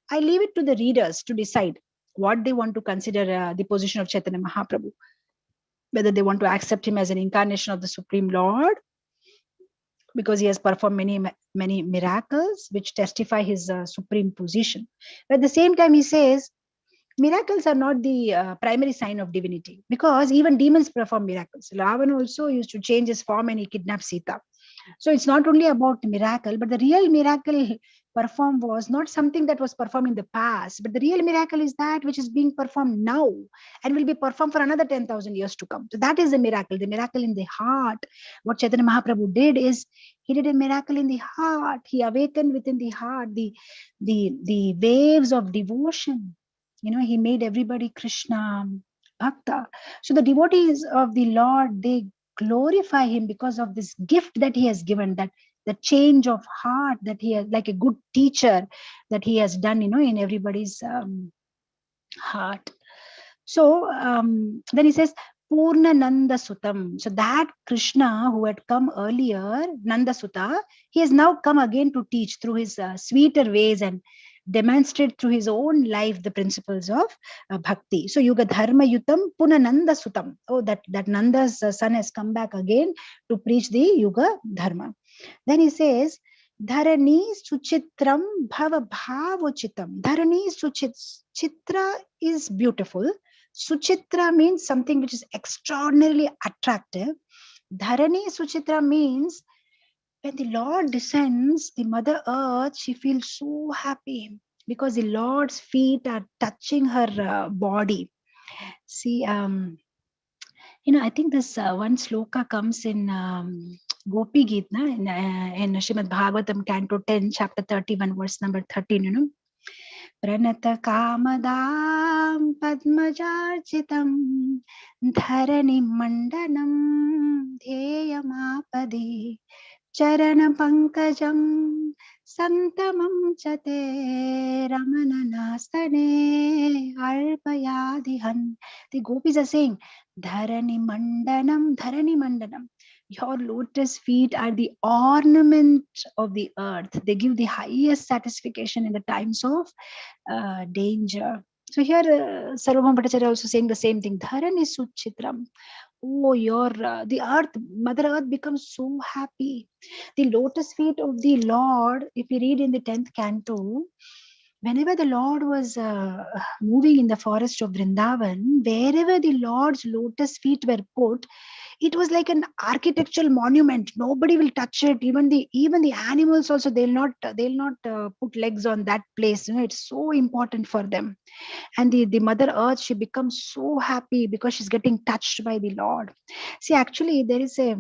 I leave it to the readers to decide what they want to consider the position of Chaitanya Mahaprabhu, whether they want to accept him as an incarnation of the Supreme Lord, because he has performed many miracles which testify his supreme position. But at the same time, he says, miracles are not the primary sign of divinity, because even demons perform miracles. Ravan also used to change his form and he kidnapped Sita. So it's not only about the miracle, but the real miracle performed was not something that was performed in the past, but the real miracle is that which is being performed now and will be performed for another 10,000 years to come. So that is the miracle in the heart. What Chaitanya Mahaprabhu did is, he did a miracle in the heart. He awakened within the heart the waves of devotion. He made everybody Krishna Bhakta. So the devotees of the Lord, they glorify him because of this gift that he has given, that the change of heart that he has, like a good teacher, that he has done, in everybody's heart. So then he says, Purna Nanda Sutam. So that Krishna who had come earlier, Nanda Sutta, he has now come again to teach through his sweeter ways and demonstrate through his own life the principles of bhakti. So Yuga Dharma Yutam Puna Nanda Sutam. Oh, that Nanda's son has come back again to preach the Yuga Dharma. Then he says, Dharani Suchitram Bhava Bhavochitam. Dharani Suchitra is beautiful. Suchitra means something which is extraordinarily attractive. Dharani Suchitra means when the Lord descends, the Mother Earth, she feels so happy because the Lord's feet are touching her body. See, I think this one sloka comes in Gopi Gita in Srimad Bhagavatam, Canto 10, chapter 31, verse number 13, Pranata Kamadam Padmajarchitam Dharani Mandanam Dheyamapadi Charana Pankajam Santamam Chate Ramananasane Alpayadihan. The gopis are saying, Dharani Mandanam. Your lotus feet are the ornament of the earth. They give the highest satisfaction in the times of danger. So here Sarvabhauma Bhattacharya also saying the same thing. Dharani Suchitram. Oh, the earth, Mother Earth becomes so happy. The lotus feet of the Lord, if you read in the 10th canto, whenever the Lord was moving in the forest of Vrindavan, wherever the Lord's lotus feet were put, it was like an architectural monument. Nobody will touch it. Even the animals also, they'll not put legs on that place. It's so important for them. And the Mother Earth, she becomes so happy because she's getting touched by the Lord. See, actually, there is a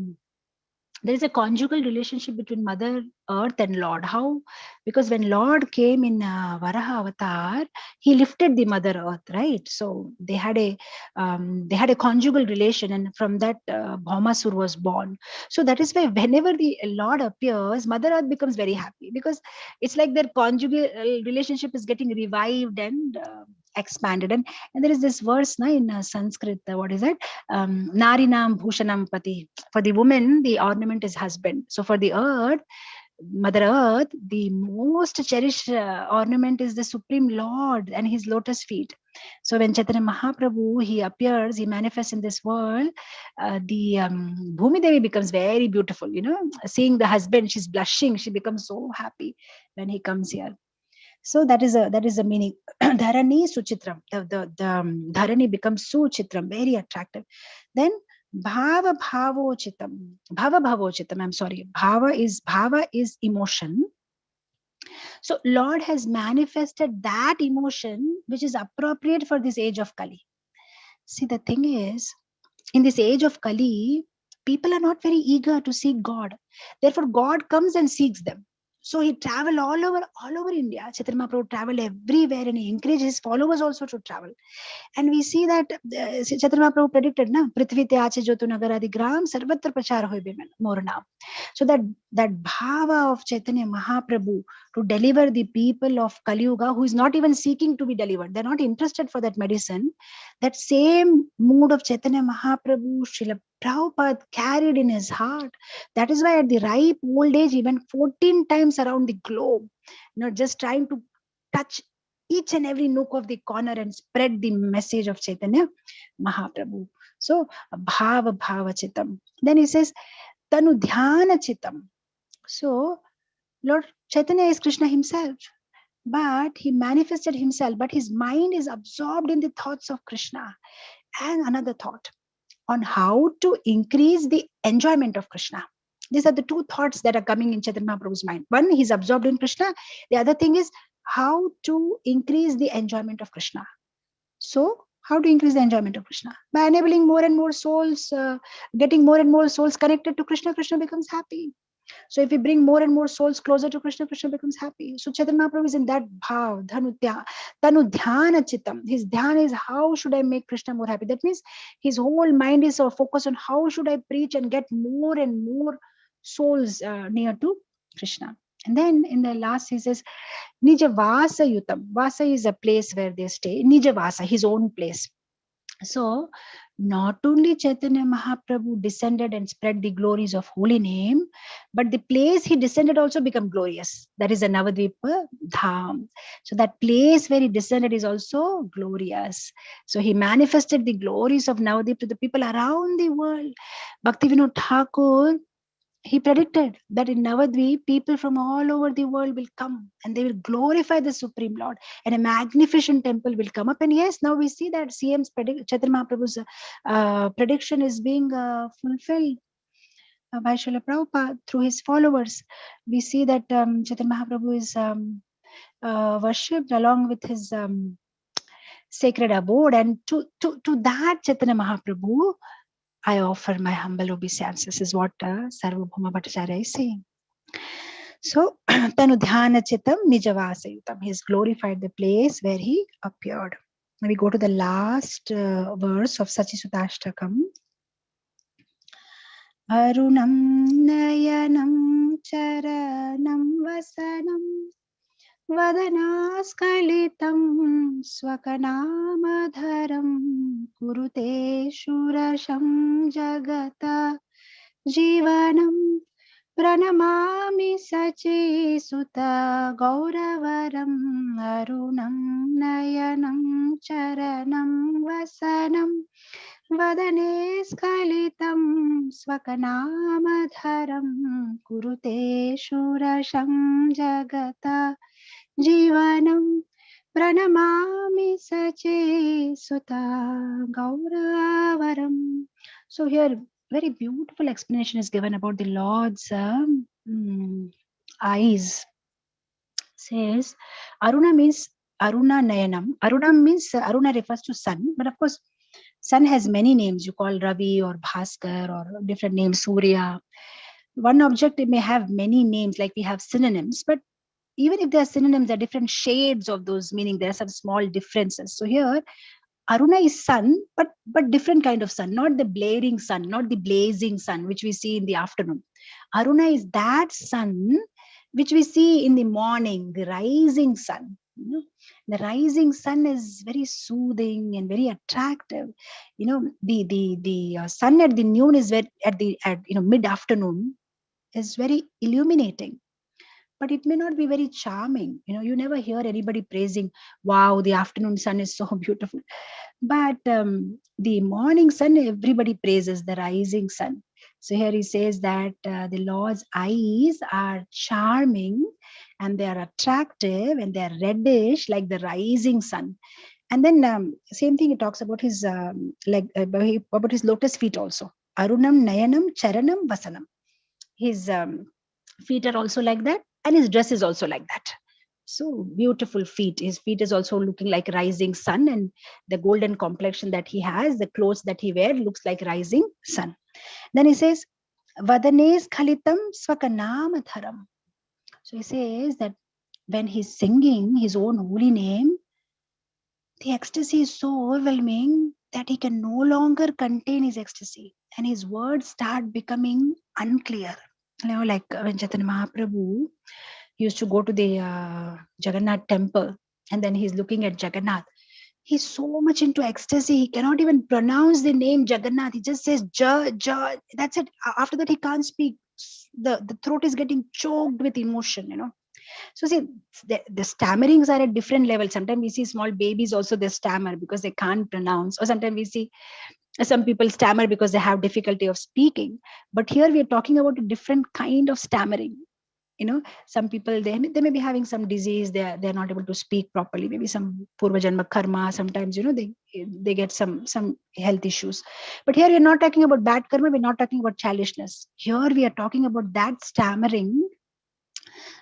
there is a conjugal relationship between Mother Earth and Lord. How? Because when Lord came in Varaha Avatar, he lifted the Mother Earth, right? So they had a conjugal relation, and from that Bhaumasur was born. So that is why whenever the Lord appears, Mother Earth becomes very happy, because it's like their conjugal relationship is getting revived and expanded. And there is this verse in Sanskrit. What is it? Narinam Bhushanam Pati. For the woman, the ornament is husband. So for the earth, Mother Earth, the most cherished ornament is the Supreme Lord and his lotus feet. So when Chaitanya Mahaprabhu, he appears, he manifests in this world, the Bhumi Devi becomes very beautiful. Seeing the husband, she's blushing. She becomes so happy when he comes here. So that is a meaning. Dharani Suchitram. The Dharani becomes Suchitram, very attractive. Then Bhava Bhavochitam. Bhava Bhavochitam. I'm sorry. Bhava is emotion. So Lord has manifested that emotion which is appropriate for this age of Kali. See, the thing is, in this age of Kali, people are not very eager to seek God. Therefore, God comes and seeks them. So he traveled all over India. Chaitanya Mahaprabhu traveled everywhere, and he encouraged his followers also to travel. And we see that Chaitanya Mahaprabhu predicted, na Prithvi te aache jotu nagaradi gram sarvatra prachar hoibe more now. So that bhava of Chaitanya Mahaprabhu to deliver the people of Kali Yuga, who is not even seeking to be delivered, they're not interested for that medicine. That same mood of Chaitanya Mahaprabhu, Srila Prabhupada carried in his heart. That is why at the ripe old age, he went 14 times around the globe, just trying to touch each and every nook of the corner and spread the message of Chaitanya Mahaprabhu. So, bhava chitam. Then he says, tanu dhyana chitam. So, Lord Chaitanya is Krishna himself, but he manifested himself, but his mind is absorbed in the thoughts of Krishna. And another thought on how to increase the enjoyment of Krishna. These are the two thoughts that are coming in Chaitanya Mahaprabhu's mind. One, he's absorbed in Krishna. The other thing is how to increase the enjoyment of Krishna. So, how to increase the enjoyment of Krishna? By enabling more and more souls, getting more and more souls connected to Krishna, Krishna becomes happy. So if we bring more and more souls closer to Krishna, Krishna becomes happy. So Chaitanya Mahaprabhu is in that bhav, tanu dhyana chitam. His dhyana is how should I make Krishna more happy? That means his whole mind is focused on how should I preach and get more and more souls near to Krishna. And then in the last he says, Nija Vasa Yutam. Vasa is a place where they stay. Nija Vasa, his own place. So, not only Chaitanya Mahaprabhu descended and spread the glories of holy name, but the place he descended also became glorious. That is a Navadvipa Dham. So that place where he descended is also glorious. So he manifested the glories of Navadvip to the people around the world. Bhaktivinoda Thakur, he predicted that in Navadvip, people from all over the world will come and they will glorify the Supreme Lord, and a magnificent temple will come up. And yes, now we see that CM's Chaitanya Mahaprabhu's prediction is being fulfilled by Srila Prabhupada through his followers. We see that Chaitanya Mahaprabhu is worshipped along with his sacred abode, and to that Chaitanya Mahaprabhu, I offer my humble obeisances, is what Sarvabhauma Bhattacharya is saying. So, Tanu Dhyana Chitam Nijavasa Yutam. He's glorified the place where he appeared. Now we go to the last verse of Sachi-ashtakam. Arunam Nayanam Charanam Vasanam Vadanaskalitam Swakanamadharam Kurute Shurasham Jagata Jivanam Pranamami Sachi Sutta Gauravaram Arunam Nayanam Charanam Vasanam Vadane Skalitam Swakanamadharam Kurute Shurasham Jagata Jivanam Pranamami Sachi Sutta Gauravaram. So here very beautiful explanation is given about the Lord's eyes. Says Aruna means Aruna Nayanam. Aruna means Aruna refers to sun, but of course sun has many names. You call Ravi or Bhaskar or different names, Surya. one object, it may have many names, like we have synonyms, but even if there are synonyms, there are different shades of those meaning. There are some small differences. So here, Aruna is sun, but different kind of sun, not the blaring sun, not the blazing sun, which we see in the afternoon. Aruna is that sun which we see in the morning, the rising sun. The rising sun is very soothing and very attractive. The sun at the noon is at mid afternoon is very illuminating, but it may not be very charming. You never hear anybody praising, wow, the afternoon sun is so beautiful. But the morning sun, everybody praises the rising sun. So here he says that the Lord's eyes are charming and they are attractive and they are reddish like the rising sun. And then same thing, he talks about his about his lotus feet also. Arunam, Nayanam, Charanam, Vasanam. His feet are also like that, and his dress is also like that. So beautiful feet. His feet is also looking like rising sun, and the golden complexion that he has, the clothes that he wears, looks like rising sun. Then he says, Vadanes khalitam swakanam. So he says that when he's singing his own holy name, the ecstasy is so overwhelming that he can no longer contain his ecstasy, and his words start becoming unclear. Like when Chaitanya Mahaprabhu used to go to the Jagannath temple, and then he's looking at Jagannath. He's so much into ecstasy, he cannot even pronounce the name Jagannath. He just says Ja, Ja. That's it. After that, he can't speak. The throat is getting choked with emotion, So see, the stammerings are at different levels. Sometimes we see small babies also, they stammer because they can't pronounce. Or sometimes we see some people stammer because they have difficulty of speaking. But here we are talking about a different kind of stammering. Some people, they may be having some disease, they're not able to speak properly, maybe some purva janma karma. Sometimes they get some health issues. But here we're not talking about bad karma, we're not talking about childishness. Here we are talking about that stammering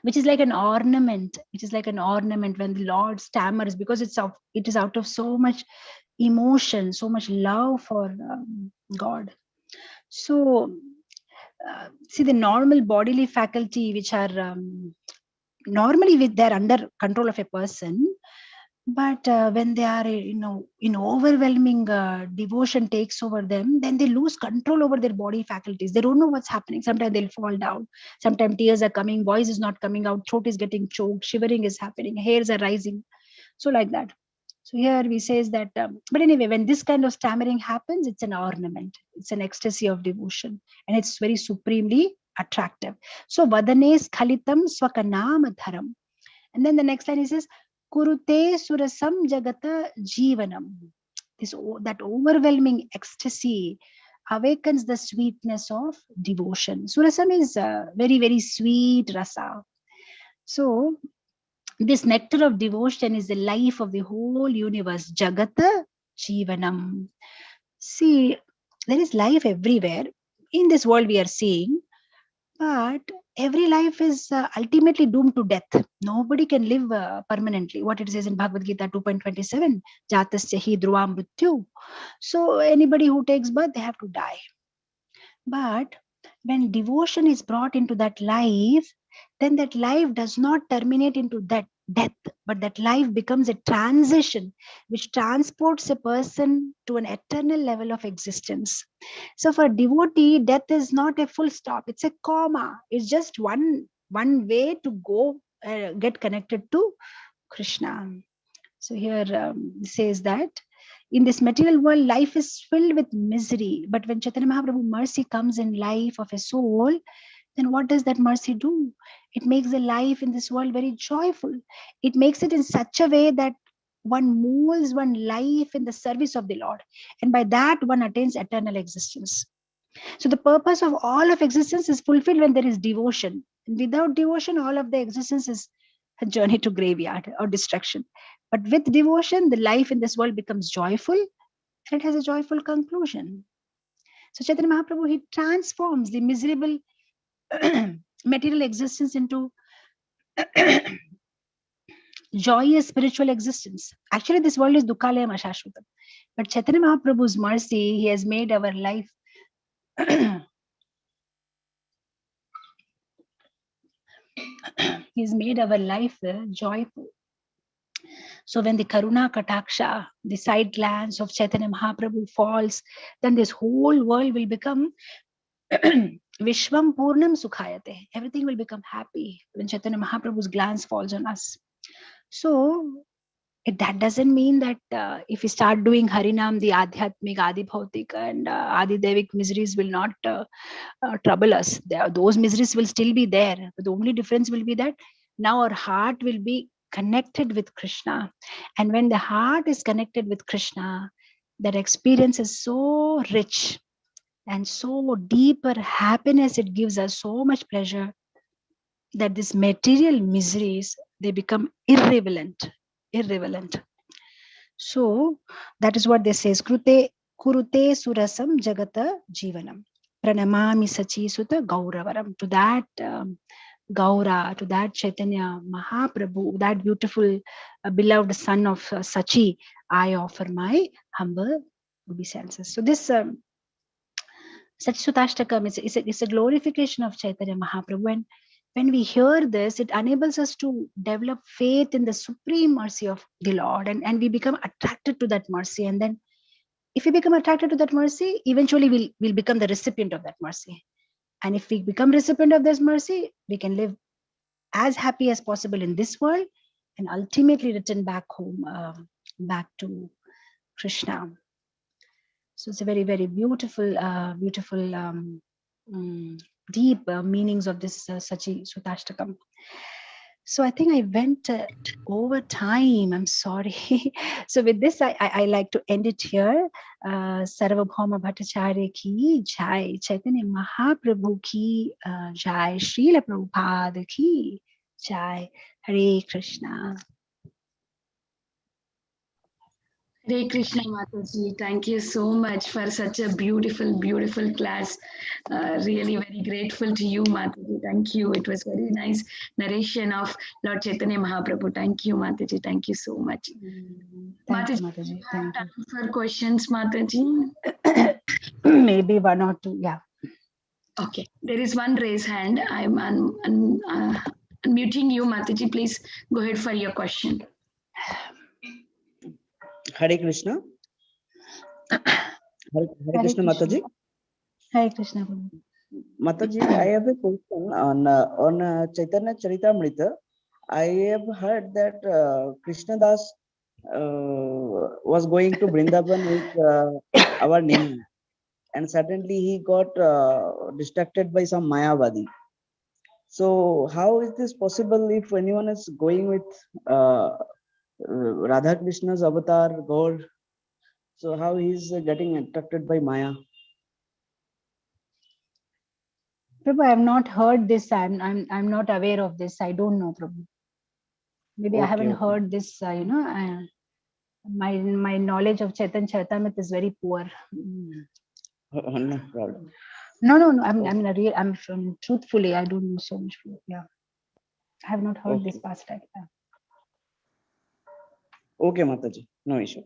which is like an ornament, when the Lord stammers, because it is out of so much emotion, so much love for God. So see, the normal bodily faculty, which are normally they're under control of a person, but when they are in overwhelming devotion takes over them, then they lose control over their body faculties. They don't know what's happening. Sometimes they'll fall down, sometimes tears are coming, voice is not coming out, throat is getting choked, shivering is happening, hairs are rising, so like that. So here we says that but anyway, when this kind of stammering happens, it's an ornament, it's an ecstasy of devotion, and it's very supremely attractive. So vadanes khalitam swakanamadharam. And then the next line, he says, Kurute surasam jagata jivanam. That overwhelming ecstasy awakens the sweetness of devotion. Surasam is very, very sweet rasa. So this nectar of devotion is the life of the whole universe. Jagata jivanam. See, there is life everywhere. In this world we are seeing, but every life is ultimately doomed to death. Nobody can live permanently. What it says in Bhagavad Gita 2.27, Jatasya hi dhruvam mrityu. So anybody who takes birth, they have to die. But when devotion is brought into that life, then that life does not terminate into that death, but that life becomes a transition which transports a person to an eternal level of existence. So for a devotee, death is not a full stop, it's a comma. It's just one way to go get connected to Krishna. So here says that in this material world, life is filled with misery. But when Chaitanya Mahaprabhu mercy comes in life of a soul, then what does that mercy do? It makes the life in this world very joyful. It makes it in such a way that one molds one life in the service of the Lord. And by that, one attains eternal existence. So the purpose of all of existence is fulfilled when there is devotion. And without devotion, all of the existence is a journey to graveyard or destruction. But with devotion, the life in this world becomes joyful, and it has a joyful conclusion. So Chaitanya Mahaprabhu, he transforms the miserable material existence into joyous spiritual existence. Actually, this world is dukhalayam ashashvatam. But Chaitanya Mahaprabhu's mercy, he has made our life He's made our life joyful. So when the Karuna Kataksha, the side glance of Chaitanya Mahaprabhu falls, then this whole world will become Vishwam Purnam Sukhayate. Everything will become happy when Chaitanya Mahaprabhu's glance falls on us. So that doesn't mean that if we start doing Harinam, the Adhyatmik, Adi Bhautik and Adi Devik miseries will not trouble us. Those miseries will still be there. But the only difference will be that now our heart will be connected with Krishna. And when the heart is connected with Krishna, that experience is so rich and so deeper happiness. It gives us so much pleasure that these material miseries, they become irrelevant. So that is what they say. Krute kurute surasam jagata jivanam. Pranamami sachi suta gauravaram. To that Gaura, to that Chaitanya Mahaprabhu, that beautiful beloved son of Sachi, I offer my humble obeisances. So this Sachi-ashtakam is a glorification of Chaitanya Mahaprabhu. And when we hear this, it enables us to develop faith in the supreme mercy of the Lord, and we become attracted to that mercy. And then if we become attracted to that mercy, eventually we'll become the recipient of that mercy. And if we become recipient of this mercy, we can live as happy as possible in this world and ultimately return back home, back to Krishna. So it's a very, very beautiful, deep meanings of this Sachi-ashtakam. So I think I went over time. I'm sorry. So with this, I like to end it here. Sarvabhauma Bhattacharya ki jai, Chaitanya Mahaprabhu ki jai, Srila Prabhupada ki jai. Hare Krishna.
Hare Krishna Mataji, thank you so much for such a beautiful, beautiful class. Really very grateful to you, Mataji. Thank you. It was very nice narration of Lord Chaitanya Mahaprabhu. Thank you, Mataji. Thank you so much.
Thank you,
Mataji,
Mataji. Thank you.
time for questions, Mataji?
Maybe one or two, yeah.
Okay, there is one raised hand. I'm unmuting you, Mataji. Please go ahead for your question.
Hare Krishna. Hare Krishna, Mataji.
Hare Krishna.
Mataji, I have a question on Chaitanya Charitamrita. I have heard that Krishna Das was going to Vrindavan with our Nima, and suddenly he got distracted by some Mayavadi. So how is this possible if anyone is going with Radha Krishna's avatar, Gaur? So how he's getting attracted by Maya?
Prabhu, I have not heard this. I'm not aware of this. I don't know, Prabhu. Maybe I haven't heard this. My knowledge of Chaitanya Charitamrita is very poor.
No problem.
No. I'm truthfully, I don't know so much. Yeah, I have not heard this past life. Yeah.
Okay, Mataji, no issue.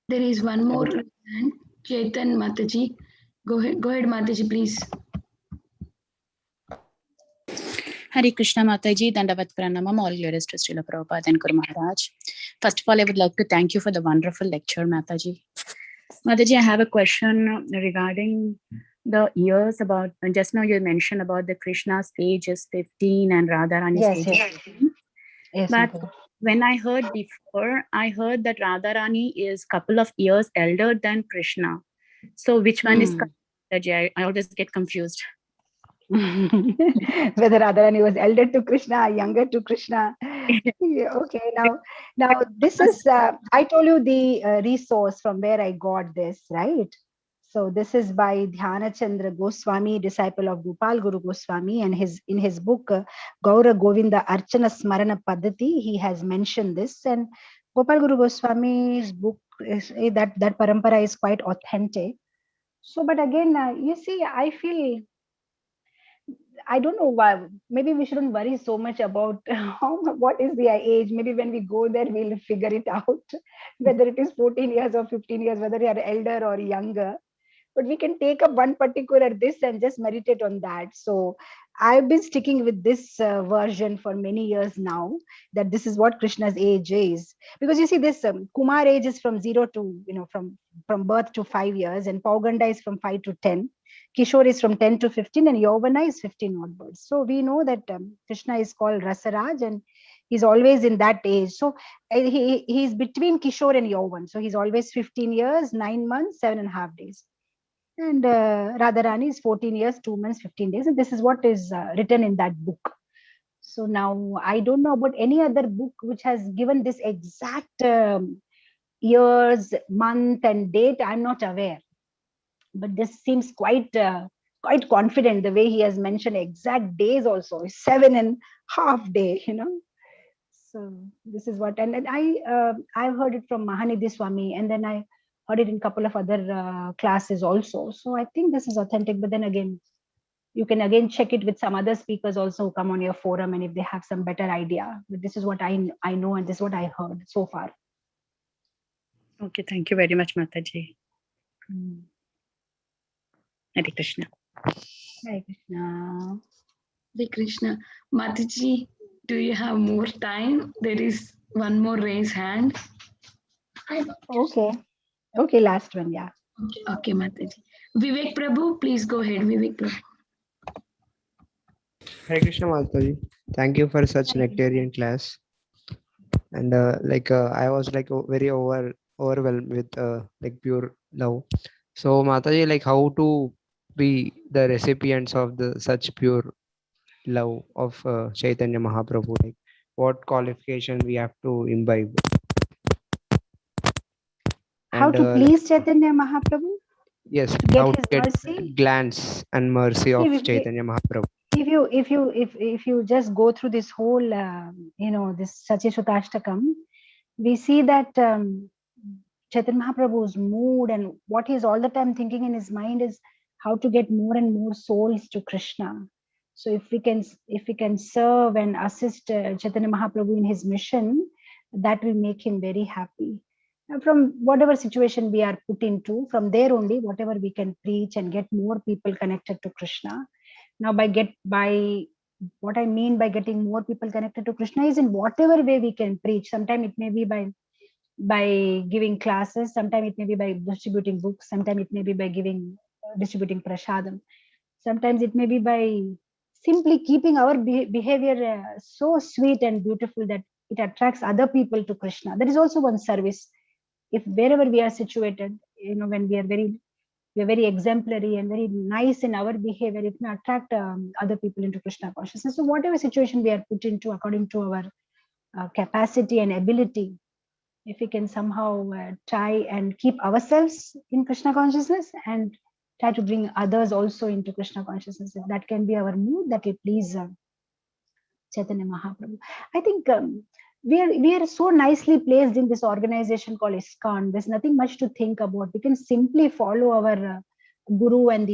There is one more hand, Chetan Mataji. Go ahead, Mataji, please.
Hare Krishna Mataji, Dandavat Pranamam, all glories to Srila Prabhupada and Guru Maharaj. First of all, I would like to thank you for the wonderful lecture, Mataji. Mataji, I have a question regarding the years about, just now you mentioned about the Krishna's age is 15 and Radharani's age is 15.
Yes,
but when I heard before, I heard that Radharani is a couple of years elder than Krishna. So which one is Mataji? I always get confused.
Whether Radharani was elder to Krishna or younger to Krishna. Yeah, okay, now this is, I told you the resource from where I got this, right? So this is by Dhyana Chandra Goswami, disciple of Gopal Guru Goswami, and in his book, Gaura Govinda Archana Smarana Paddhati, he has mentioned this. And Gopal Guru Goswami's book, is that parampara is quite authentic. So, but again, you see, I feel, I don't know why. Maybe we shouldn't worry so much about what is the age. Maybe when we go there, we'll figure it out, whether it is 14 years or 15 years, whether you are elder or younger. but we can take up one particular this and just meditate on that. So I've been sticking with this version for many years now, that this is what Krishna's age is. Because you see, this Kumar age is from 0 to, from birth to 5 years, and Pauganda is from 5 to 10. Kishore is from 10 to 15, and Yovana is 15 onwards. So we know that Krishna is called Rasaraj, and he's always in that age. So he's between Kishore and Yovan. So he's always 15 years, 9 months, 7.5 days. And Radharani is 14 years, 2 months, 15 days. And this is what is written in that book. So now I don't know about any other book which has given this exact years, month and date. I'm not aware. But this seems quite confident, the way he has mentioned exact days also, 7.5 days, So this is what, and I've heard it from Mahanidhi Swami, and then I heard it in a couple of other classes also. So I think this is authentic. But then again, you can again check it with some other speakers also who come on your forum, and if they have some better idea. But this is what I know, and this is what I heard so far.
Okay, thank you very much, Mataji. Hare Krishna.
Hare Krishna.
Hare Krishna. Mataji, do you have more time? There is one more raised hand.
Okay, last one, yeah.
Okay, Mataji. Vivek Prabhu, please go ahead, Vivek Prabhu.
Hare Krishna Mataji. Thank you for such nectarian class. And I was very overwhelmed with pure love. So Mataji, how to be the recipients of the such pure love of Chaitanya Mahaprabhu? What qualification we have to imbibe?
How to please Chaitanya Mahaprabhu?
Yes,
to get
how
his
to get
mercy?
glance and mercy of Chaitanya Mahaprabhu.
If you just go through this whole this Sachi-ashtakam, we see that Chaitanya Mahaprabhu's mood and what he's all the time thinking in his mind is how to get more and more souls to Krishna. So if we can serve and assist Chaitanya Mahaprabhu in his mission, that will make him very happy. And from whatever situation we are put into, from there only, whatever we can preach and get more people connected to Krishna. Now, by what I mean by getting more people connected to Krishna is in whatever way we can preach. Sometimes it may be by giving classes, sometimes it may be by distributing books, sometimes it may be by distributing prasadam, sometimes it may be by simply keeping our behavior so sweet and beautiful that it attracts other people to Krishna. That is also one service. If wherever we are situated, when we are very exemplary and very nice in our behavior, it may attract other people into Krishna consciousness. So whatever situation we are put into according to our capacity and ability, if we can somehow try and keep ourselves in Krishna consciousness and try to bring others also into Krishna consciousness, that can be our mood, that will please Chaitanya Mahaprabhu. I think we are so nicely placed in this organization called ISKCON. There's nothing much to think about. We can simply follow our guru and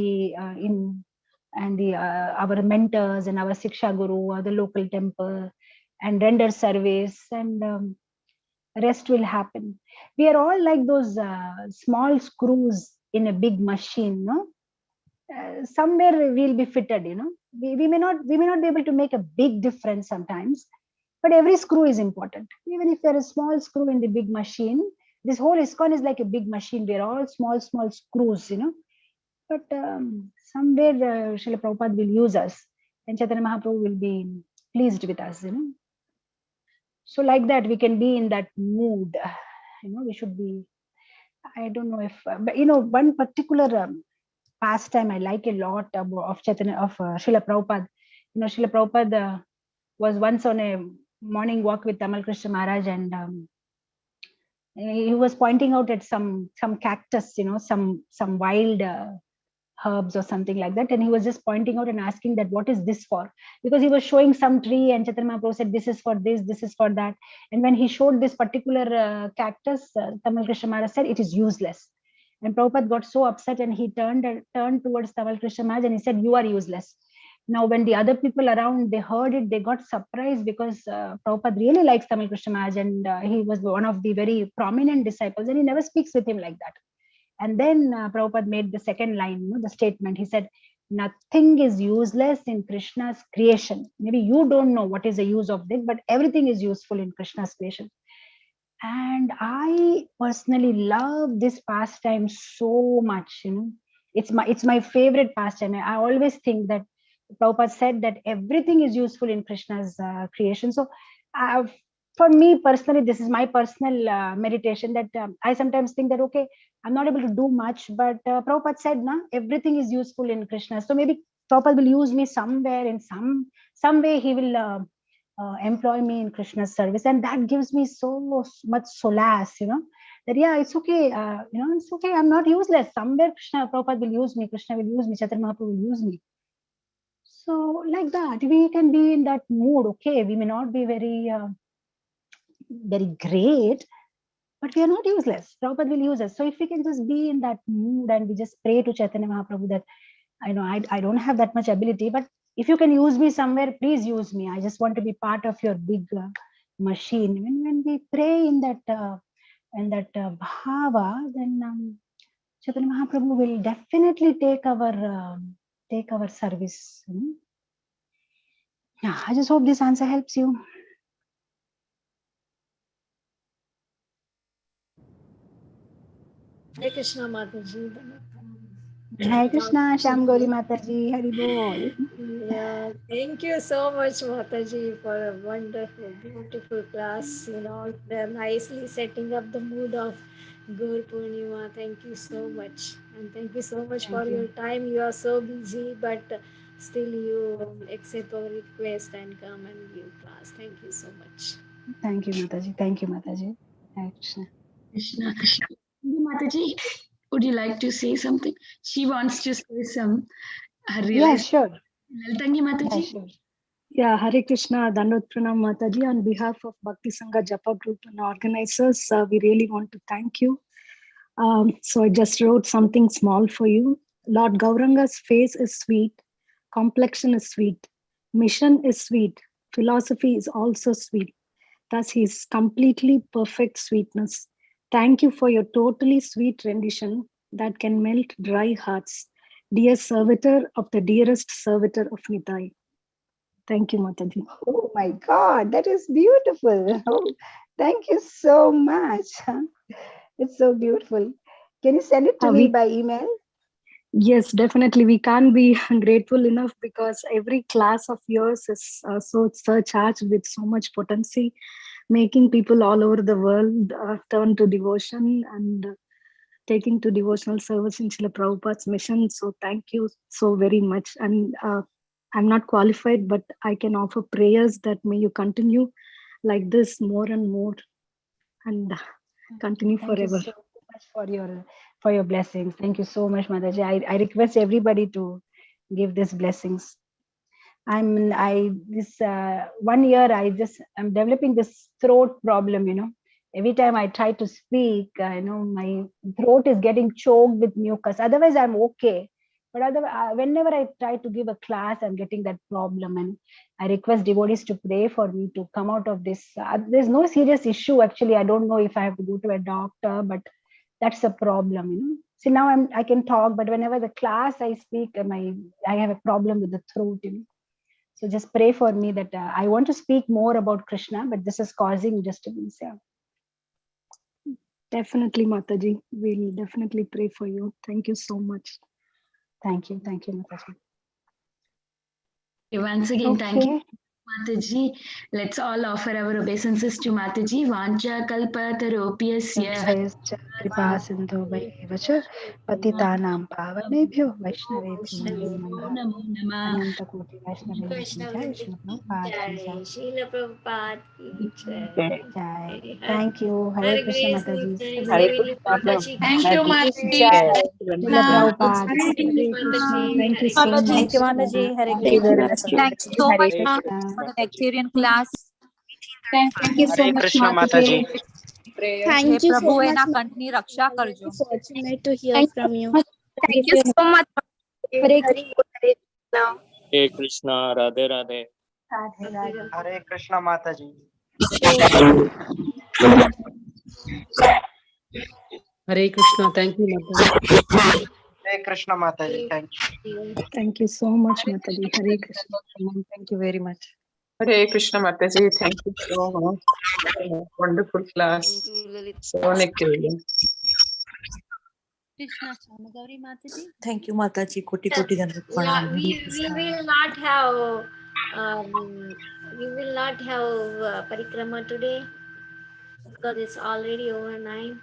our mentors and our Siksha Guru or the local temple and render service, and rest will happen. We are all like those small screws in a big machine, no? Somewhere we'll be fitted, we may not be able to make a big difference sometimes, but every screw is important. Even if there is a small screw in the big machine, this whole ISKCON is like a big machine. We are all small screws, but somewhere Srila Prabhupada will use us and Chaitanya Mahaprabhu will be pleased with us, So like that, we can be in that mood, we should be, I don't know if, but one particular pastime I like a lot of Chaitanya, of Srila Prabhupada. Srila Prabhupada was once on a morning walk with Tamal Krishna Maharaj, and he was pointing out at some cactus, some wild herbs or something like that, and he was just pointing out and asking that what is this for, because he was showing some tree and Chaitanya Mahaprabhu said this is for this is for that, and when he showed this particular cactus, Tamal Krishna Maharaj said it is useless. And Prabhupada got so upset and he turned towards Tamal Krishna Maharaj and he said, you are useless. Now, when the other people around, they heard it, they got surprised because Prabhupada really likes Tamal Krishna Maharaj, and he was one of the very prominent disciples, and he never speaks with him like that. And then Prabhupada made the second line, the statement. He said, nothing is useless in Krishna's creation. Maybe you don't know what is the use of this, but everything is useful in Krishna's creation. And I personally love this pastime so much. It's my favorite pastime. I always think that Prabhupada said that everything is useful in Krishna's creation. So for me personally, this is my personal meditation, that I sometimes think that, okay, I'm not able to do much, but Prabhupada said, everything is useful in Krishna. So maybe Prabhupada will use me somewhere, in some way he will employ me in Krishna's service. And that gives me so much solace, that yeah, it's okay, it's okay, I'm not useless. Somewhere Prabhupada will use me, Krishna will use me, Chaitanya Mahaprabhu will use me. So like that, we can be in that mood. Okay, we may not be very great, but we are not useless. Prabhupada will use us. So if we can just be in that mood and we just pray to Chaitanya Mahaprabhu that, I don't have that much ability, but if you can use me somewhere, please use me. I just want to be part of your big machine. When we pray in that bhava, then Chaitanya Mahaprabhu will definitely take our service. Yeah, I just hope this answer helps you.
Hare Krishna Mataji.
Hare Krishna, Sham Gauri Mataji, Hari Bol.
Yeah, thank you so much, Mataji, for a wonderful, beautiful class. They're nicely setting up the mood of Gaur Purnima. Thank you so much. And thank you so much for your time. You are so busy, but still you accept our request and come and give class. Thank you so much.
Thank you, Mataji. Thank you, Mataji. Hare Krishna.
Krishna. Mataji, would you like to say something? She wants to say some.
Yeah, sure.
Tangi Mataji.
Yeah, sure.
Yeah, Hare Krishna, Dandavat Pranam Mataji. On behalf of Bhakti Sangha Japa Group and organizers, we really want to thank you. So I just wrote something small for you. Lord Gauranga's face is sweet, complexion is sweet, mission is sweet, philosophy is also sweet. Thus, he is completely perfect sweetness. Thank you for your totally sweet rendition that can melt dry hearts. Dear servitor of the dearest servitor of Nitai. Thank you, Mataji.
Oh my God, that is beautiful. Oh, thank you so much. It's so beautiful. Can you send it to me by email?
Yes, definitely. We can't be grateful enough because every class of yours is so charged with so much potency, making people all over the world turn to devotion and taking to devotional service in Srila Prabhupada's mission. So thank you so very much. And I'm not qualified, but I can offer prayers that may you continue like this more and more and continue forever.
Thank you so much for your blessings. Thank you so much, Mataji. I request everybody to give these blessings. This 1 year I'm developing this throat problem. Every time I try to speak, my throat is getting choked with mucus. Otherwise, I'm okay. But whenever I try to give a class, I'm getting that problem. And I request devotees to pray for me to come out of this. There's no serious issue, actually. I don't know if I have to go to a doctor, but that's a problem. See, now I can talk, but whenever the class I speak, I have a problem with the throat. So just pray for me that I want to speak more about Krishna, but this is causing disturbance. Yeah.
Definitely, Mataji. We'll definitely pray for you. Thank you so much.
Thank you, Mataji.
Once again, thank you, Mataji. Let's all offer our obeisances to Mataji. Vancha kalpatarupyasya
Kripa sindhu vacha patitanam pavanebhyo vaishnavebhyo
namo namah.
Ananta koti Vaishnavebhyo jai Srila Prabhupada ki jai.
Srila Prabhupada ki jai.
Jai. Thank you. Hare Krishna Mataji.
Sevini Mataji.
Thank you, Mataji.
Srila Prabhupada. Hare Krishna. Thank you so much.
Thank you, Mataji. Hare Krishna.
Thank you so much for the lecturian class.
Thank you so
Hare
much,
Krishna
Mataji.
Mataji.
Hey Prabhu, एना कंटनी रक्षा करजो.
Fortunate to hear from you.
Thank you so much.
Hare Krishna.
Hare Krishna, Radhe Radhe.
Hare Krishna Mataji.
Hare Krishna. Thank you, Mataji.
Hare Krishna Mataji. Thank you.
Thank you so much, Mataji. Hare Krishna.
Thank you very much.
Hare Krishna Mataji, thank you so much. Wonderful class.
Thank you, Lalit.
So nectarian.
Krishna Gauri Mataji.
Thank you, Mataji. Koti koti dandavat pranam.
We will not have parikrama today because it's already over 9.